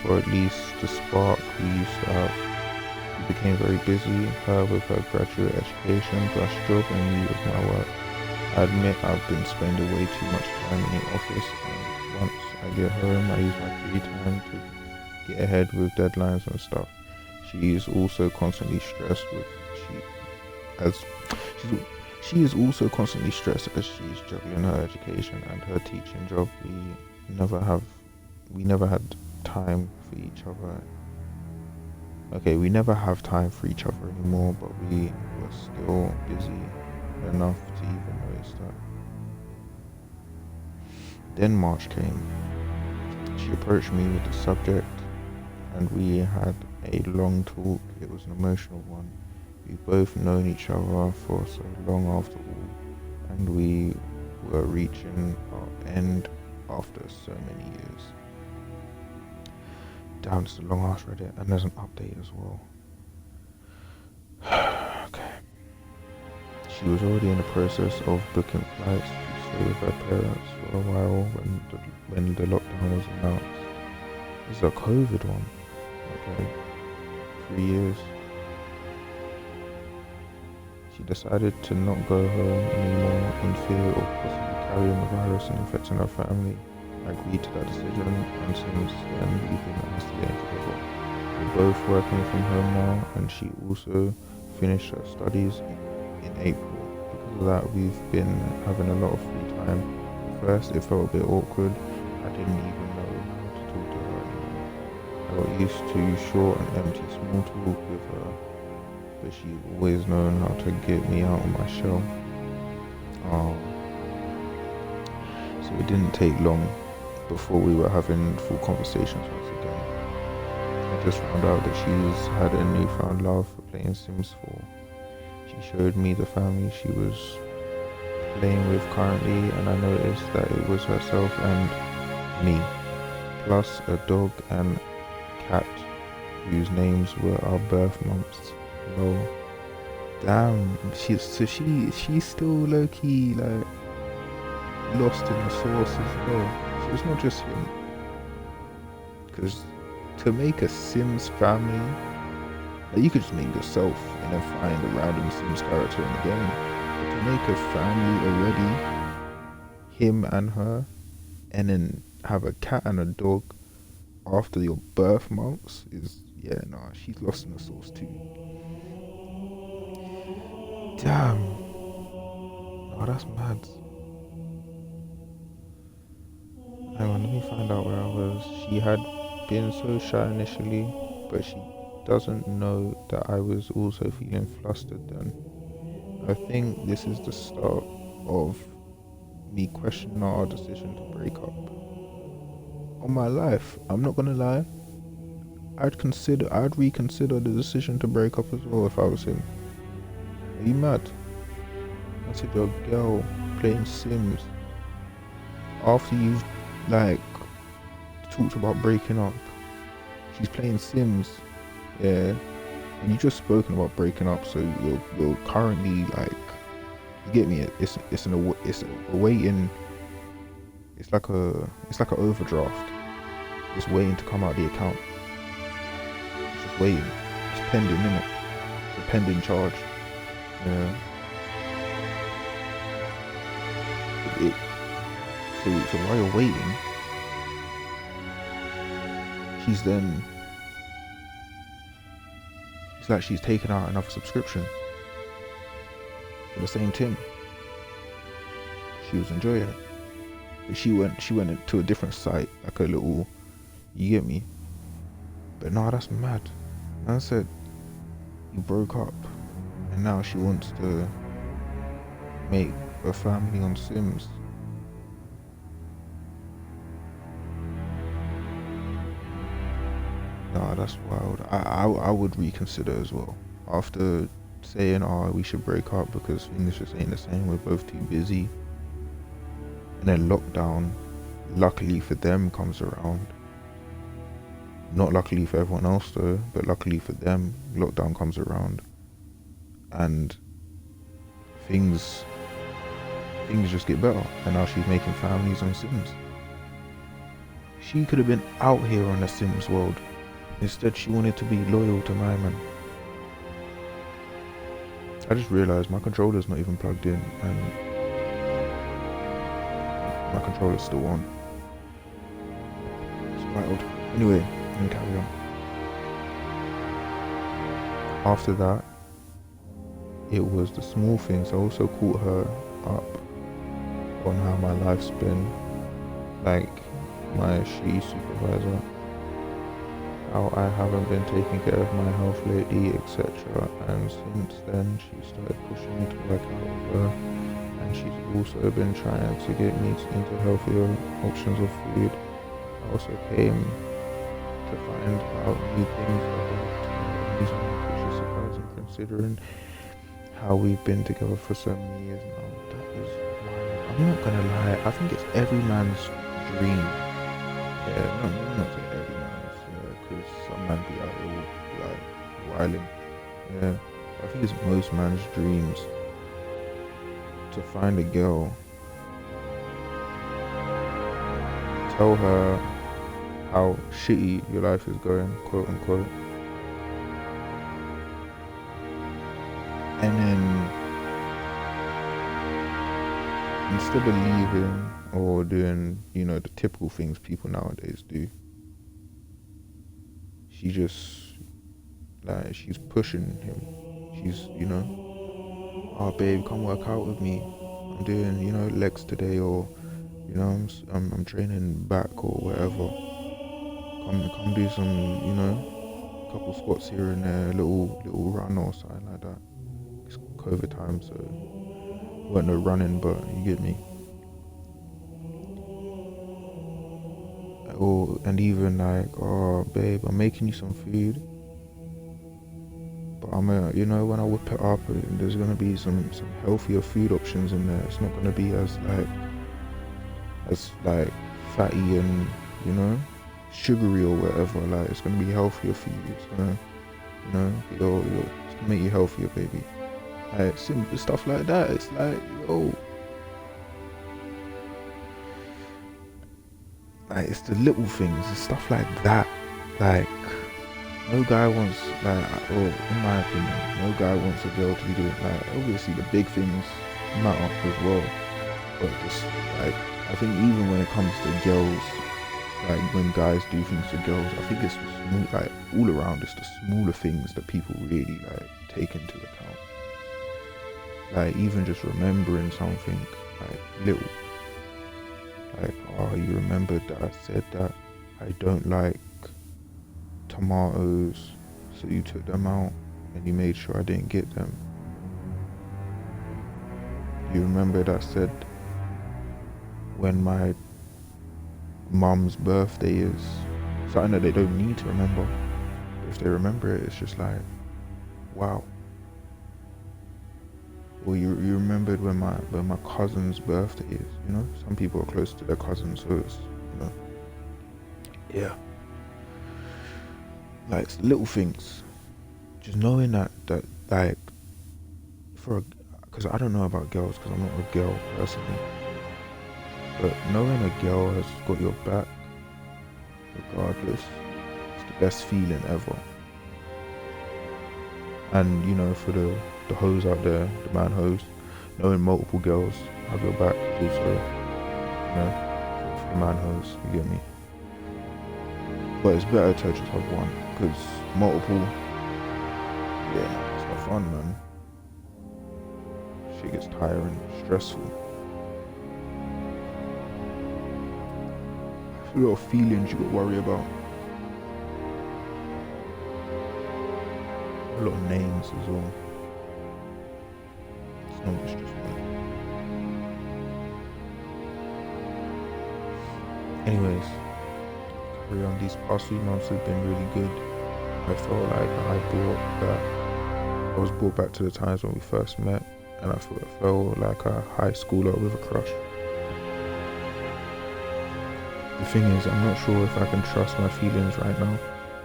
or at least the spark we used to have. We became very busy, her with her graduate education / job and me with my work. I admit I've been spending way too much time in the office, and once I get home I use my free time to get ahead with deadlines and stuff. She is also constantly stressed She is also constantly stressed as she is juggling her education and her teaching job. We never had time for each other. Okay, we never have time for each other anymore, but we were still busy enough to even notice that. Then March came. She approached me with the subject and we had a long talk. It was an emotional one. We've both known each other for so long after all, and we were reaching our end after so many years. Damn, it's a long ass Reddit, and there's an update as well. Okay. She was already in the process of booking flights to stay with her parents for a while when the lockdown was announced. This is a COVID one. Okay. 3 years. She decided to not go home anymore in fear of possibly carrying the virus and infecting her family. I agreed to that decision, and since then we've been isolating together. We're both working from home now, and she also finished her studies in April. Because of that, we've been having a lot of free time. At first, it felt a bit awkward. I didn't even know how to talk to her anymore. I got used to short and empty small talk with her, but she's always known how to get me out of my shell. So it didn't take long before we were having full conversations once again. I just found out that she's had a newfound love for playing Sims 4. She showed me the family she was playing with currently, and I noticed that it was herself and me, plus a dog and cat whose names were our birth months. Well, damn, she's still low-key like lost in the source as well. So it's not just him, because to make a Sims family, like, you could just make yourself and then find a random Sims character in the game. But to make a family already, him and her, and then have a cat and a dog after your birth months is, yeah, nah, she's lost in the source too. Damn. Oh, that's mad. Hang on, let me find out where I was. She had been so shy initially, but she doesn't know that I was also feeling flustered then. I think this is the start of me questioning our decision to break up. On my life, I'm not gonna lie, I'd reconsider the decision to break up as well if I was him. Are you mad? I said, your girl playing Sims after you've like talked about breaking up. She's playing Sims, yeah, and you just spoken about breaking up, so you're currently like, you get me? It's waiting. It's like an overdraft. It's waiting to come out the account. It's just waiting. It's pending, innit? It's a pending charge. Yeah. So while you're waiting, it's like she's taken out another subscription for the same thing. She was enjoying it, but she went to a different site, like a little, you get me? But no, that's mad. Man said you broke up, and now she wants to make a family on Sims. Nah, that's wild. I would reconsider as well. After saying, oh, we should break up because things just ain't the same, we're both too busy. And then lockdown, luckily for them, comes around. Not luckily for everyone else though, but luckily for them, lockdown comes around. And things just get better. And now she's making families on Sims. She could have been out here on the Sims world. Instead, she wanted to be loyal to my man. I just realized my controller's not even plugged in, and my controller's still on. It's wild. Anyway, let me carry on. After that, it was the small things. I also caught her up on how my life's been, like my she supervisor, how I haven't been taking care of my health lately, etc. And since then, she started pushing me to work out with her, and she's also been trying to get me into healthier options of food. I also came to to find out new things about amusement, which is surprising considering how we've been together for so many years now. That is wild. I'm not gonna lie, I think it's every man's dream. Yeah, no, not say every man's, because some man be out here like wilding. Yeah, I think it's most man's dreams to find a girl, tell her how shitty your life is going, quote unquote, and then instead of leaving or doing, the typical things people nowadays do, she just, like, she's pushing him. She's, oh babe, come work out with me. I'm doing, legs today, or, I'm training back or whatever. Come do some, couple squats here and there, little run or something like that. It's COVID time, so weren't no running, but you get me. Or, and even like, oh babe, I'm making you some food, but I'm when I whip it up, there's gonna be some healthier food options in there. It's not gonna be as fatty and sugary or whatever. Like, it's gonna be healthier for you. It's gonna it's gonna make you healthier, baby. Like, simple stuff like that. It's like, like, it's the little things, the stuff like that. Like, no guy wants, or in my opinion, no guy wants a girl to be doing, obviously the big things matter as well, but just, I think even when it comes to girls, when guys do things to girls, I think it's the small, all around, it's the smaller things that people really, take into account. Even just remembering something, little. Oh, you remembered that I said that I don't like tomatoes, so you took them out and you made sure I didn't get them. You remember that I said when my mum's birthday is something that they don't need to remember. If they remember it, it's just like, wow. Or you remembered when my cousin's birthday is, some people are close to their cousins, so it's, yeah. It's little things. Just knowing that because I don't know about girls, because I'm not a girl personally, but knowing a girl has got your back, regardless, it's the best feeling ever. And, for the hoes out there, the man hoes, knowing multiple girls have your back also, for the man hoes, you get me? But it's better to just have one, because multiple, yeah, it's not fun, man. Shit gets tiring, stressful. There's a lot of feelings you got to worry about. A lot of names as well. It's not just one. Anyways, carry on. These past few months have been really good. I felt like I was brought back to the times when we first met, and I felt like a high schooler with a crush. The thing is, I'm not sure if I can trust my feelings right now.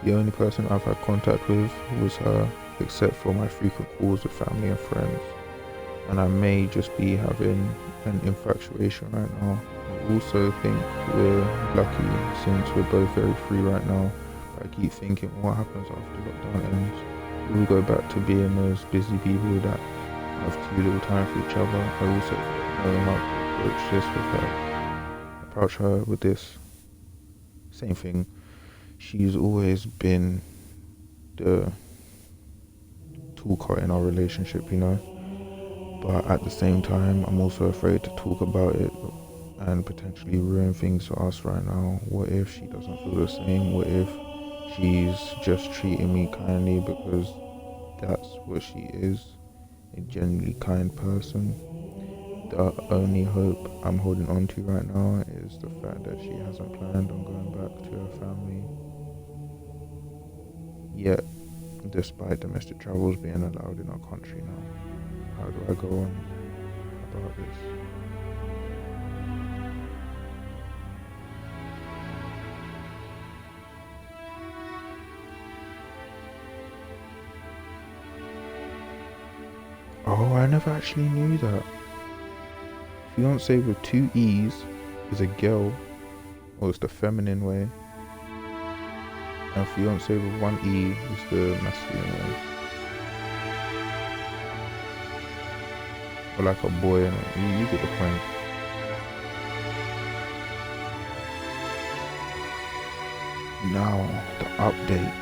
The only person I've had contact with was her, except for my frequent calls with family and friends. And I may just be having an infatuation right now. I also think we're lucky since we're both very free right now. I keep thinking, what happens after lockdown ends? Will we go back to being those busy people that have too little time for each other? I also know how to approach her with this. Same thing. She's always been the talker in our relationship, but at the same time, I'm also afraid to talk about it and potentially ruin things for us right now. What if she doesn't feel the same? What if she's just treating me kindly because that's what she is, a genuinely kind person? The only hope I'm holding on to right now is the fact that she hasn't planned on going back to her family Yet, despite domestic travels being allowed in our country now, how do I go on about this? Oh, I never actually knew that. Fiance with 2 E's is a girl, or it's the feminine way. And fiance with 1 E is the masculine way. Or like a boy, and you get the point. Now, the update.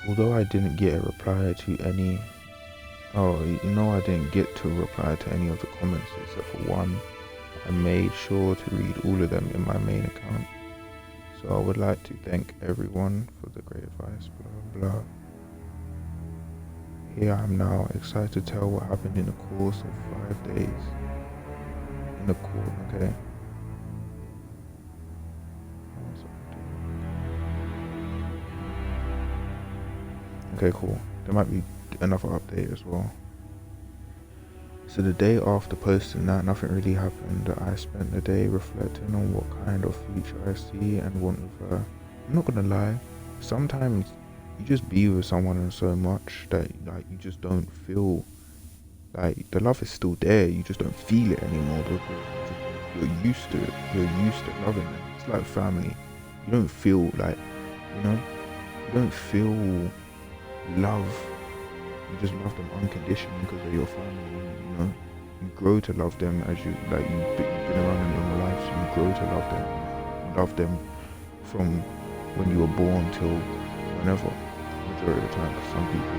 Although I didn't get a reply to any... Oh, you know, I didn't get to reply to any of the comments except for one. I made sure to read all of them in my main account. So I would like to thank everyone for the great advice, blah blah. Here I am now, excited to tell what happened in the course of 5 days. In the court, okay? Okay, cool. There might be another update as well. So the day after posting that, nothing really happened. I spent the day reflecting on what kind of future I see and want with her. I'm not gonna lie, sometimes you just be with someone so much that like you just don't feel like the love is still there, you just don't feel it anymore because you're used to it. You're used to loving them. It's like family. You don't feel like, you know, you don't feel love. You just love them unconditionally because they're your family, you know. You grow to love them as you, like, you've been around them in your life, so you grow to love them. You love them from when you were born till whenever, majority of the time, for some people,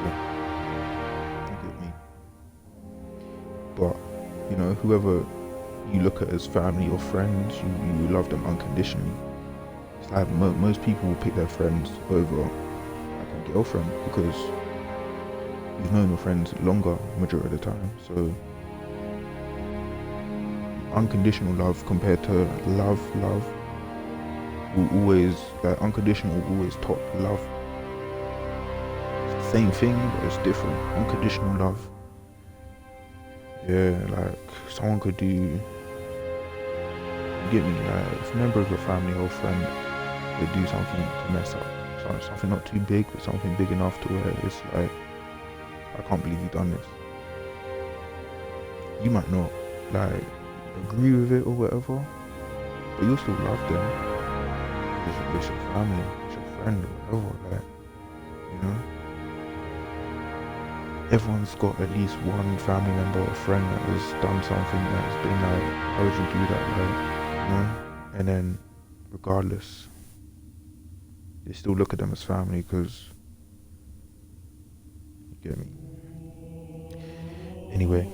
you get me. But, you know, whoever you look at as family or friends, you love them unconditionally. It's like most people will pick their friends over like a girlfriend because you've known your friends longer majority of the time. So unconditional love compared to love will always, like, unconditional will always top love. It's the same thing, but it's different. Unconditional love, yeah, like someone could do, you get me, like if a member of your family or friend, they do something to mess up, something not too big but something big enough to where it's like, I can't believe you've done this. You might not like agree with it or whatever, but you'll still love them. It's your family, it's your friend or whatever, like, you know. Everyone's got at least one family member or friend that has done something that's been like, how would you do that, like, you know? And then regardless, they still look at them as family because, you get me. Anyway,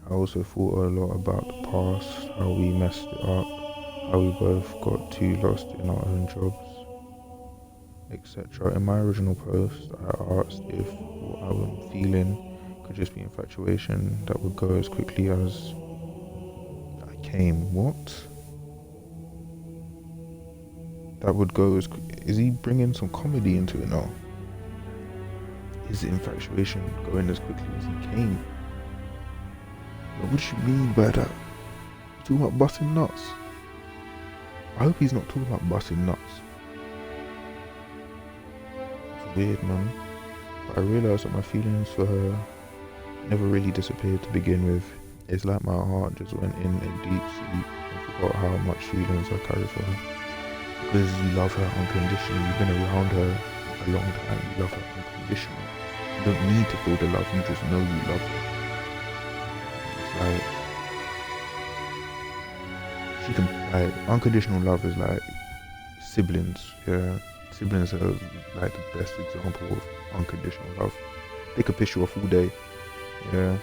I also thought a lot about the past, how we messed it up, how we both got too lost in our own jobs, etc. In my original post, I asked if what I'm feeling could just be infatuation that would go as quickly as I came. What? That would go as is he bringing some comedy into it now? Is the infatuation going as quickly as he came? What do you mean by that? You talking about busting nuts? I hope he's not talking about busting nuts. It's weird, man. But I realised that my feelings for her never really disappeared to begin with. It's like my heart just went in a deep sleep and forgot how much feelings I carry for her. Because you love her unconditionally, you've been around her a long time, you love her unconditionally. You don't need to feel the love, you just know you love her. It's like, she can, like, unconditional love is like siblings, yeah. Siblings are like the best example of unconditional love. They could piss you off all day, yeah.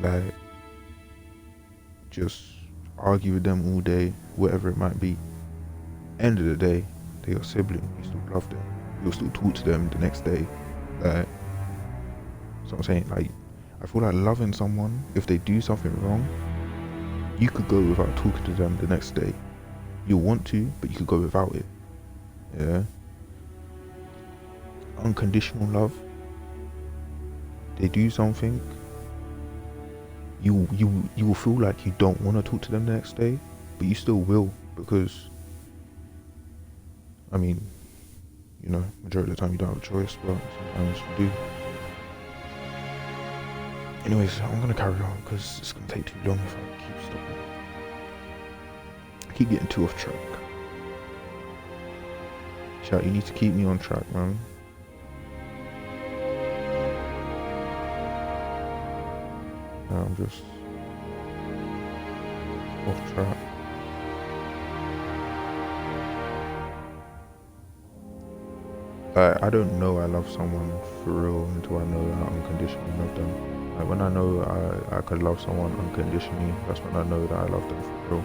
Like, just argue with them all day, whatever it might be. End of the day, they're your sibling, you still love them. You'll still talk to them the next day. Like, so I'm saying, like, I feel like loving someone, if they do something wrong, You could go without talking to them the next day. You'll want to, but you could go without it. Yeah. Unconditional love. They do something. You will feel like you don't want to talk to them the next day, but you still will, because I mean, you know, majority of the time you don't have a choice, but sometimes you do. Anyways, I'm gonna carry on because it's gonna take too long if I keep stopping. I keep getting too off track. Chat, you need to keep me on track, man. I'm just off track. I don't know I love someone for real until I know that I unconditionally love them. Like when I know I could love someone unconditionally, that's when I know that I love them for real.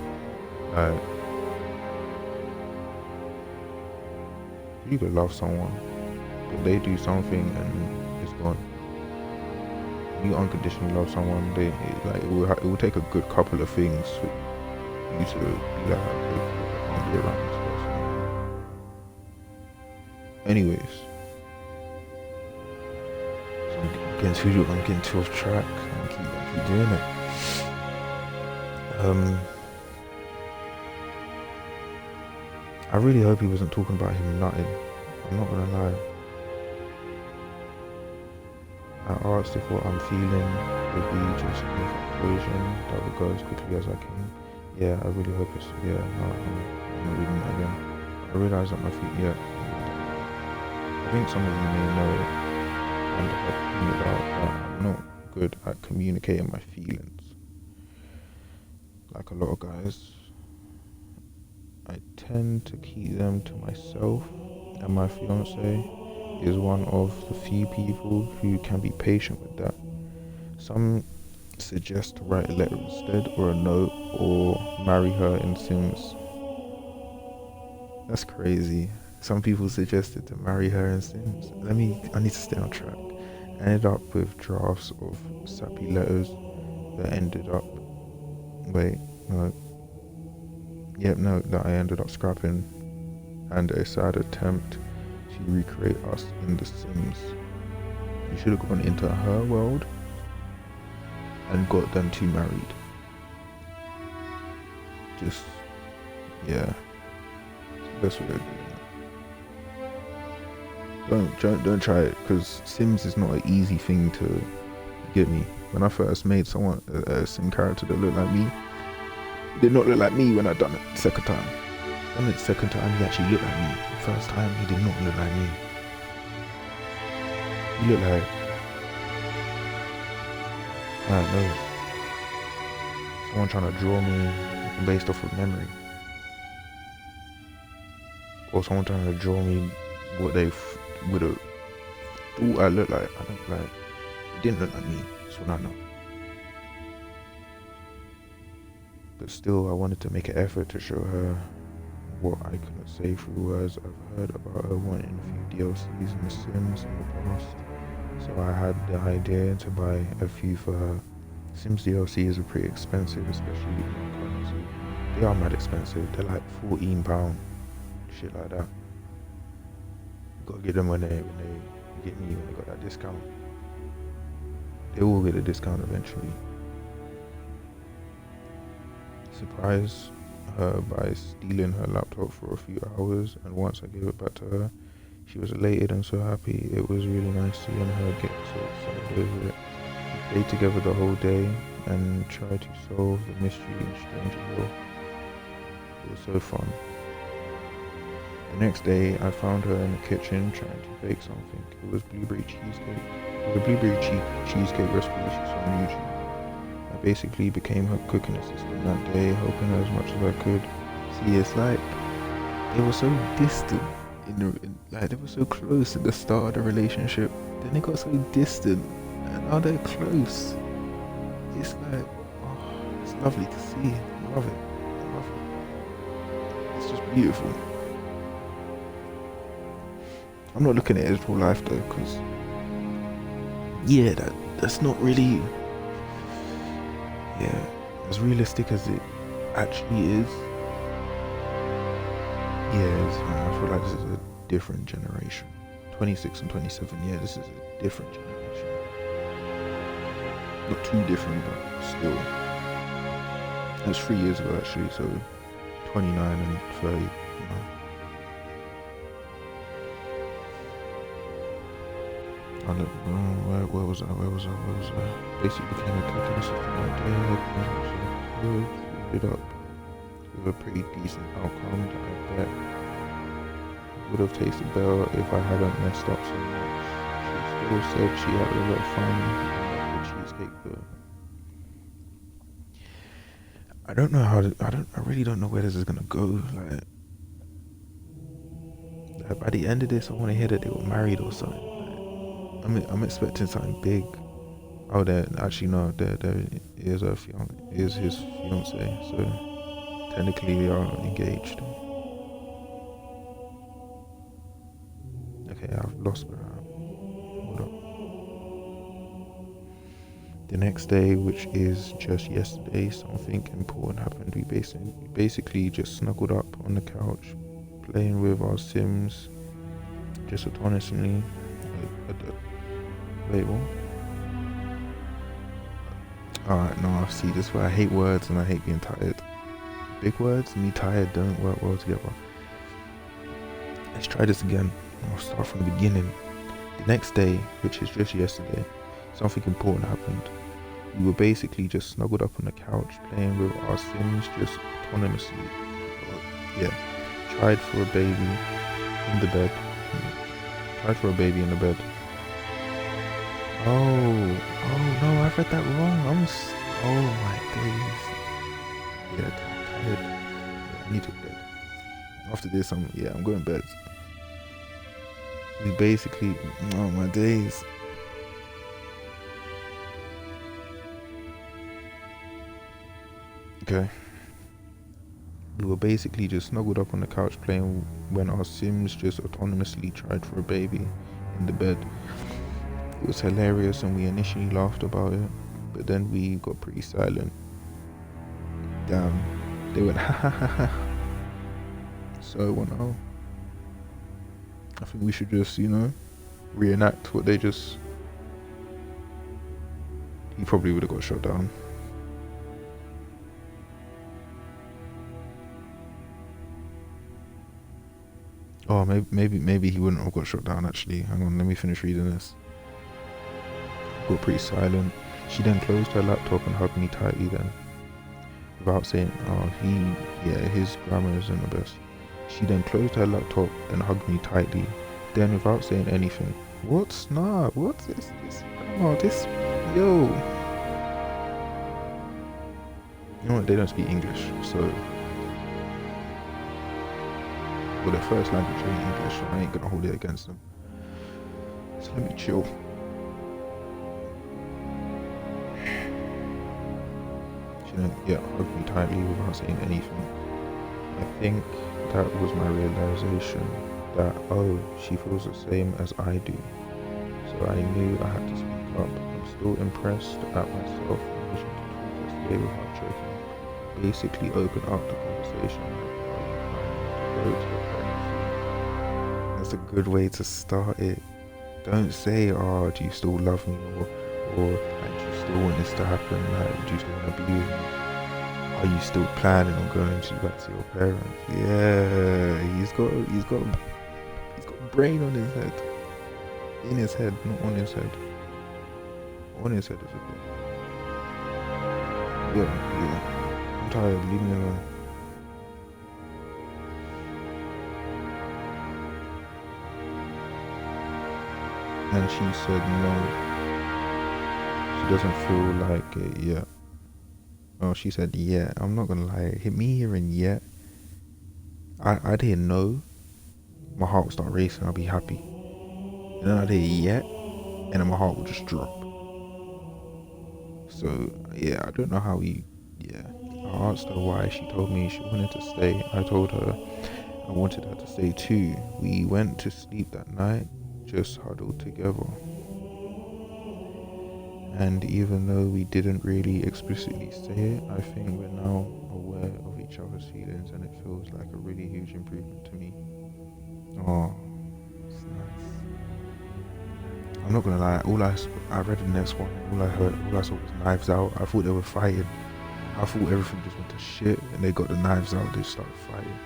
Like, you could love someone, but they do something and it's gone. You unconditionally love someone, it will take a good couple of things for you to be like, okay, I can't be around this person. Anyways, so I'm getting too off track. I keep doing it. I really hope he wasn't talking about him nutting. I'm not gonna lie. I asked if what I'm feeling would be just an infatuation that would go as quickly as I can. Yeah, I really hope it's, yeah, no, I'm reading that again. I realise that my feet, yeah. I think some of you may know and have been about that I'm not good at communicating my feelings. Like a lot of guys, I tend to keep them to myself, and my fiance is one of the few people who can be patient with that. Some suggest to write a letter instead, or a note, or marry her in Sims. That's crazy. Some people suggested to marry her in Sims. I need to stay on track. I ended up with drafts of sappy letters that ended up, that I ended up scrapping, and a sad attempt to recreate us in The Sims. You should have gone into her world and got them two married. Just, yeah, it's the best way of doing it. Don't try it, because Sims is not an easy thing to get me. When I first made someone a Sim character that looked like me, it did not look like me when I done it the second time. Done it the second time, he actually looked like me. The first time, he did not look like me. He looked like, I don't know, someone trying to draw me based off of memory, or someone trying to draw me what they would have thought I looked like. It didn't look like me. That's what I know. But still, I wanted to make an effort to show her what I couldn't say through words. I've heard about her wanting a few DLCs in The Sims in the past, so I had the idea to buy a few for her. Sims DLCs are pretty expensive, especially in currency. They are mad expensive. They're like £14, shit like that. You gotta get them when they get me, when they got that discount. They will get a discount eventually. Surprise her by stealing her laptop for a few hours, and once I gave it back to her, she was elated and so happy. It was really nice seeing her get so excited over it. We played together the whole day and tried to solve the mystery in Strangerville. It was so fun. The next day, I found her in the kitchen trying to bake something. It was blueberry cheesecake. It was a blueberry cheesecake recipe she saw on YouTube. I basically became her cooking assistant that day, helping her as much as I could. See, it's like they were so distant they were so close at the start of the relationship, then they got so distant, and now they're close. It's like, oh, it's lovely to see. I love it. I love it. It's just beautiful. I'm not looking at his real life though, because yeah, that's not really, yeah, as realistic as it actually is, yeah, I feel like this is a different generation. 26 and 27, yeah, this is a different generation. Not too different, but still. It was 3 years ago actually, so 29 and 30, you know. I don't know, where was I? Basically became a catalyst of my day, it up with a pretty decent outcome that I bet would have tasted better if I hadn't messed up so much. She still said she had a lot of fun with the cheesecake though. I really don't know where this is gonna go. Like by the end of this, I want to hear that they were married or something. I'm expecting something big. Oh, there is his fiance, so technically they are engaged. Okay, I've lost my. Hold up. The next day, which is just yesterday, something important happened. We basically just snuggled up on the couch, playing with our Sims, just autonomously. Wait, what? Alright, no, see, this is why I hate words and I hate being tired. Big words and me tired don't work well together. Let's try this again. I'll start from the beginning. The next day, which is just yesterday, something important happened. We were basically just snuggled up on the couch, playing with our Sims just autonomously. Yeah, tried for a baby in the bed. Oh no, I've read that wrong. Oh my days. Yeah, tired. Yeah, I need to go to bed. After this, I'm going to bed. We basically, oh my days. Okay. We were basically just snuggled up on the couch playing when our Sims just autonomously tried for a baby in the bed. It was hilarious and we initially laughed about it, but then we got pretty silent. Damn, they went ha ha ha ha. So I went, oh, I think we should just, reenact what they just. He probably would have got shot down. Oh, maybe he wouldn't have got shot down actually. Hang on, let me finish reading this. Got pretty silent. She then closed her laptop and hugged me tightly then. Without saying, his grammar isn't the best. She then closed her laptop and hugged me tightly. Then without saying anything. What's not? What's this? Yo. You know what, they don't speak English, so. Well, their first language ain't English, so I ain't gonna hold it against them. So let me chill. Hugged me tightly without saying anything. I think that was my realization that, she feels the same as I do. So I knew I had to speak up. I'm still impressed at myself and wishing to talk yesterday without joking. Basically open up the conversation. That's a good way to start it. Don't say, do you still love me? Or do you still want this to happen? Do you still want to be with me? Are you still planning on going back to your parents? Yeah, he's got a brain on his head. In his head, not on his head. On his head is a bit. Yeah. I'm tired, leave me alone. And she said no. She doesn't feel like it yet. Oh, she said yeah. I'm not gonna lie. Hit me hearing yet. I didn't know. My heart would start racing. I'll be happy. And then I did yet, and then my heart would just drop. So yeah, I don't know how I asked her why. She told me she wanted to stay. I told her I wanted her to stay too. We went to sleep that night, just huddled together. And even though we didn't really explicitly say it, I think we're now aware of each other's feelings, and it feels like a really huge improvement to me. Oh, it's nice. I'm not gonna lie, I read the next one, all I saw was Knives Out. I thought they were fighting. I thought everything just went to shit, and they got the knives out, they started fighting.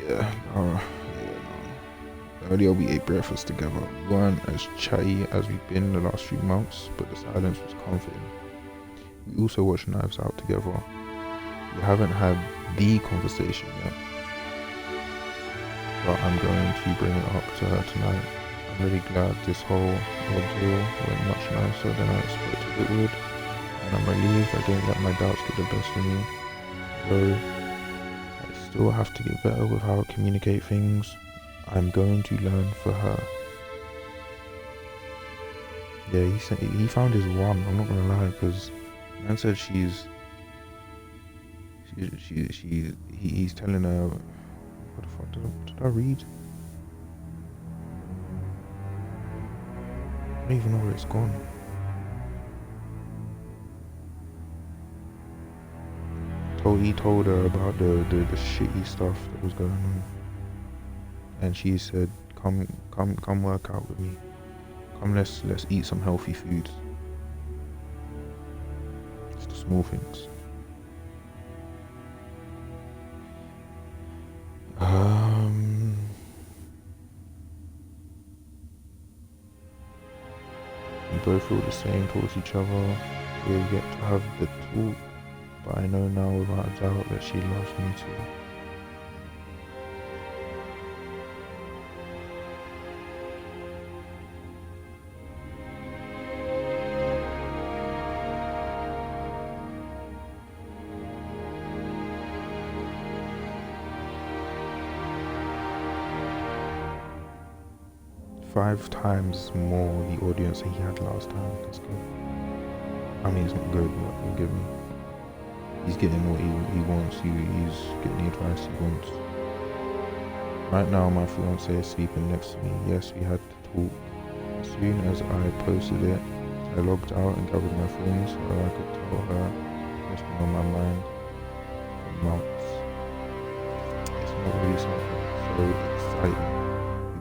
Yeah, no. Earlier we ate breakfast together. We weren't as chatty as we've been the last few months, but the silence was comforting. We also watched Knives Out together. We haven't had the conversation yet, but I'm going to bring it up to her tonight. I'm really glad this whole ordeal went much nicer than I expected it would, and I'm relieved I didn't let my doubts get the best of me. Though I still have to get better with how I communicate things, I'm going to learn for her. Yeah, he found his one. I'm not gonna lie, because man said he's telling her. What the fuck did I read? I don't even know where it's gone. He told her about the shitty stuff that was going on, and she said, "Come work out with me. Come, let's eat some healthy foods." It's the small things. We both feel the same towards each other. We get to have the talk, but I know now without a doubt that she loves me too. Five times more the audience that he had last time. That's good. I mean, it's not good, but forgive me. He's getting what he wants. He's getting the advice he wants. Right now, my fiance is sleeping next to me. Yes, we had to talk. As soon as I posted it, I logged out and gathered my things so I could tell her what's been on my mind for months. It's not really something so exciting.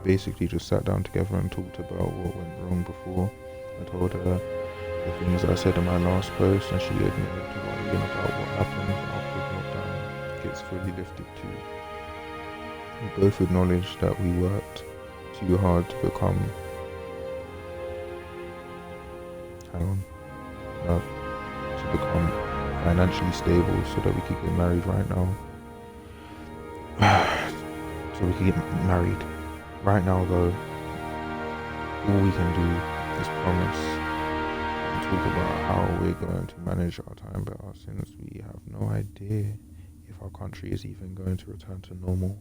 Basically just sat down together and talked about what went wrong before. I told her the things I said in my last post, and she admitted to worrying about what happened after lockdown gets fully lifted too. We both acknowledged that we worked too hard to become financially stable so that we could get married right now. So we could get married. Right now though, all we can do is promise and talk about how we're going to manage our time better, since we have no idea if our country is even going to return to normal.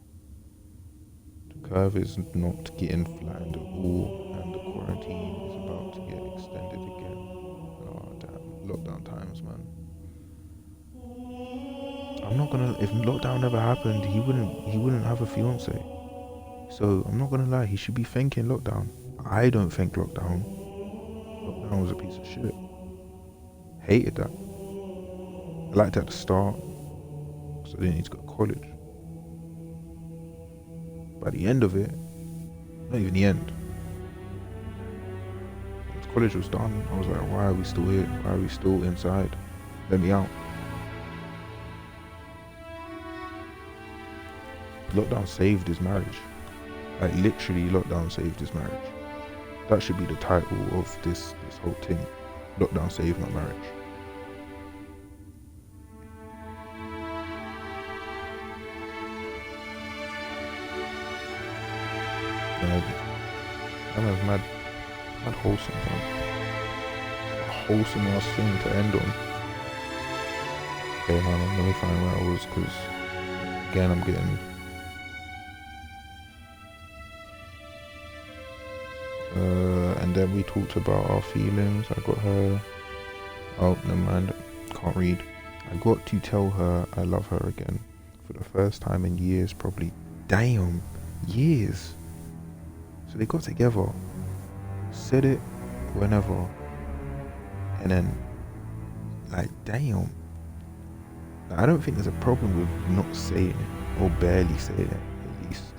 The curve is not getting flattened at all, and the quarantine is about to get extended again. Oh damn, lockdown times, man. If lockdown never happened, he wouldn't have a fiance. So I'm not gonna lie, he should be thanking lockdown. I don't thank lockdown. Lockdown was a piece of shit. Hated that. I liked it at the start, so I didn't need to go to college. By the end of it, not even the end, once college was done, I was like, why are we still here? Why are we still inside? Let me out. Lockdown saved his marriage. Like literally, lockdown saved his marriage. That should be the title of this whole thing. Lockdown saved my marriage. That was mad wholesome, man. A wholesome ass thing to end on. Okay, man, let me find where I was, because again, I'm getting and then we talked about our feelings. I got her, oh never mind, can't read. I got to tell her I love her again for the first time in years, probably. Damn, years. So they got together, said it whenever, And then, like, damn. Like, I don't think there's a problem with not saying it, or barely saying it, at least.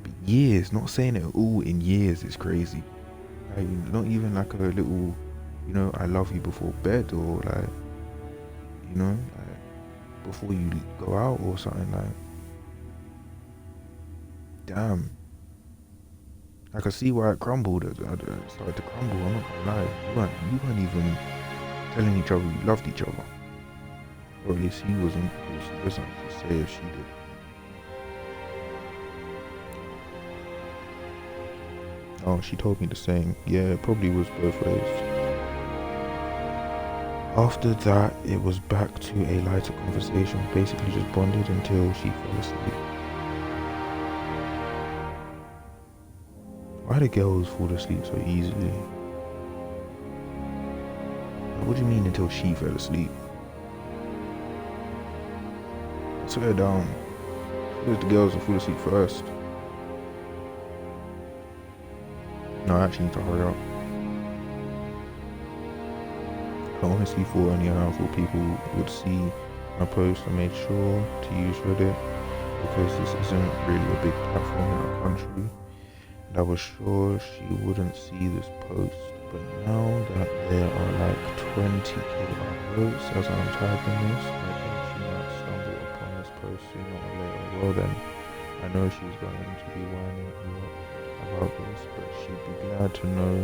But years, not saying it all in years is crazy. Like, not even like a little, you know, I love you before bed, or like, you know, like before you go out or something. Like, damn. I could see why it crumbled. It started to crumble. I'm not gonna lie. You weren't even telling each other you loved each other. Or at least he wasn't. She doesn't say if she did. Oh, she told me the same. Yeah, it probably was both ways. After that, it was back to a lighter conversation. Basically just bonded until she fell asleep. Why do girls fall asleep so easily? What do you mean until she fell asleep? Put her down. It was the girls that fall asleep first. No, I actually need to hurry up. I honestly thought only a handful of people would see my post. I made sure to use Reddit because this isn't really a big platform in our country. And I was sure she wouldn't see this post. But now that there are like 20k upvotes as I'm typing this, I think she might stumble upon this post sooner or later. Well then, I know she's going to be whining a lot about this, but she'd be glad to know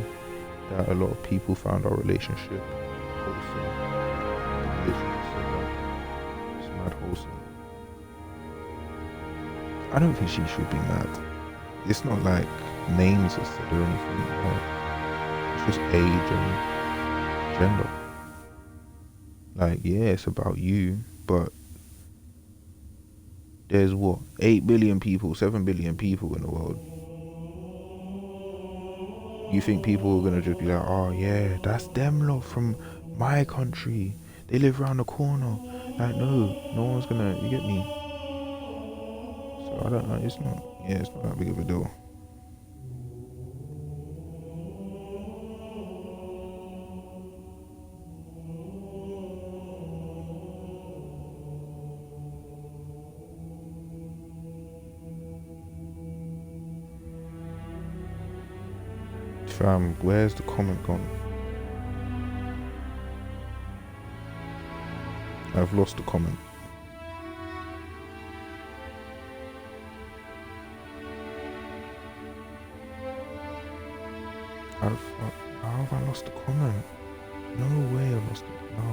that a lot of people found our relationship wholesome. Literally said that. It's mad wholesome. I don't think she should be mad. It's not like names are said or anything. Like, it's just age and gender. Like, yeah, it's about you, but there's what, 8 billion people, 7 billion people in the world. You think people are gonna just be like, oh yeah, that's them lot from my country, they live around the corner. Like, no one's gonna, you get me? So I don't know, it's not that big of a deal. Fam, where's the comment gone? I've lost the comment. How have I lost the comment? No way I lost it. No.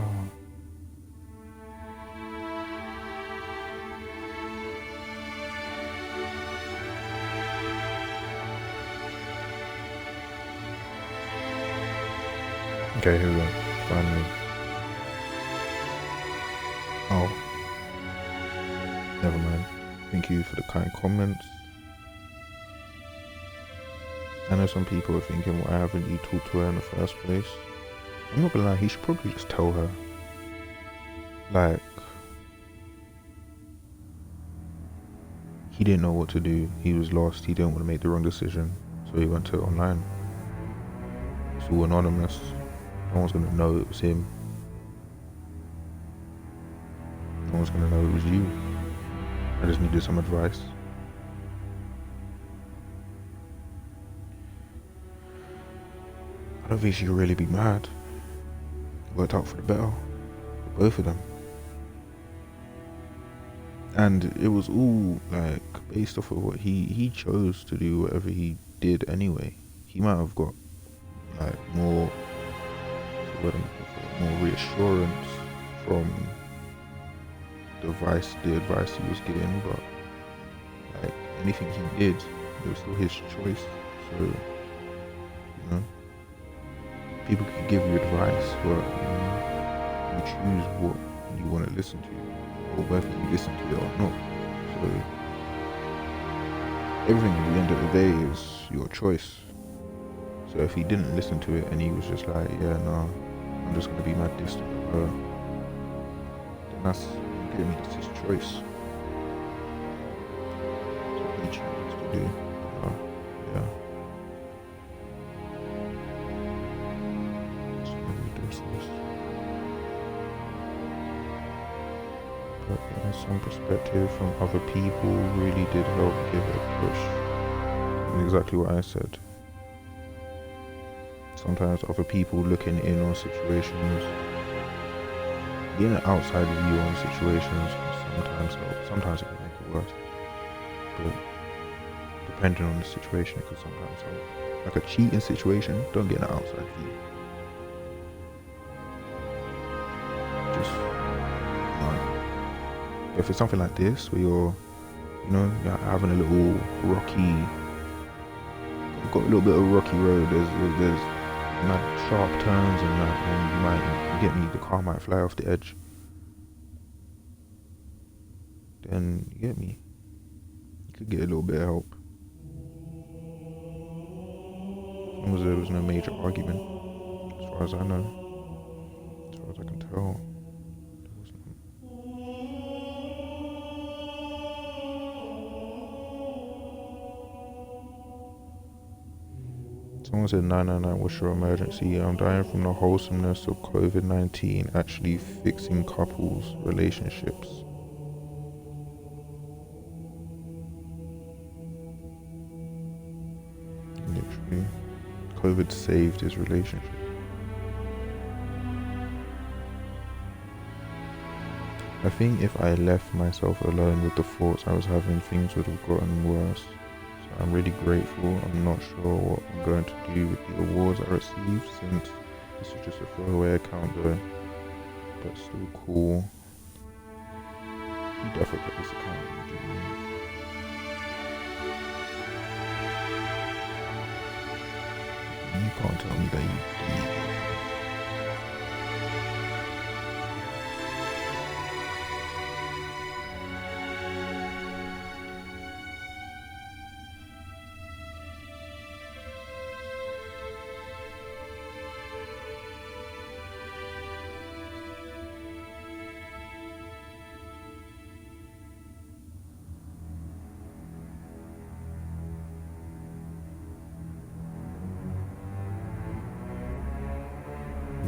Okay, here we go. Finally. Oh. Never mind. Thank you for the kind comments. I know some people are thinking, why haven't you talked to her in the first place? I'm not gonna lie, he should probably just tell her. Like, he didn't know what to do. He was lost. He didn't want to make the wrong decision. So he went to it online. It's all anonymous. No one's gonna know it was him. No one's gonna know it was you. I just needed some advice. I don't think she could really be mad. It worked out for the better. For both of them. And it was all like based off of what he chose to do whatever he did anyway. He might have got like more reassurance from the advice he was getting, but like anything he did, it was still his choice. So, you know, people can give you advice, but you choose what you want to listen to, or whether you listen to it or not. So everything at the end of the day is your choice. So if he didn't listen to it and he was just like, yeah, no, I'm just gonna be mad distant with her, then that's, you get me, it's his choice. That's what he chose to do. Yeah. some perspective from other people really did help give it a push. And exactly what I said. Sometimes other people looking in on situations, getting an outside view on situations can sometimes help. Sometimes it can make it worse. But depending on the situation, it could sometimes help. Like a cheating situation, don't get an outside view. Just, if it's something like this, where you're having a little rocky, got a little bit of a rocky road, there's sharp turns and that, and you get me, the car might fly off the edge. Then you get me, you could get a little bit of help. As long as there was no major argument, as far as I know, as far as I can tell. Someone said 999, what's your emergency? I'm dying from the wholesomeness of COVID-19 actually fixing couples' relationships. Literally, COVID saved his relationship. I think if I left myself alone with the thoughts I was having, things would have gotten worse. I'm really grateful. I'm not sure what I'm going to do with the awards I received, since this is just a throwaway account though, but still cool. You definitely got this account. You can't tell me that you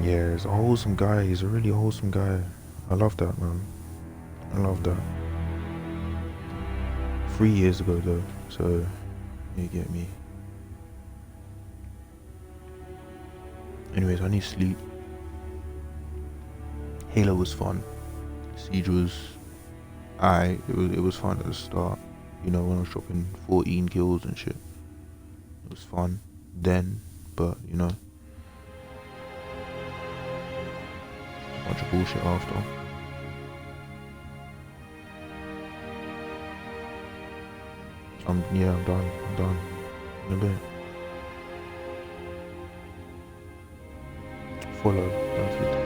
Yeah, he's a wholesome guy. He's a really wholesome guy. I love that, man. I love that. 3 years ago, though, so you get me. Anyways, I need sleep. Halo was fun. Siege was it was fun at the start. You know, when I was dropping 14 kills and shit. It was fun then, but you know, bunch of bullshit after. I'm done. In a bit. Follow, don't forget.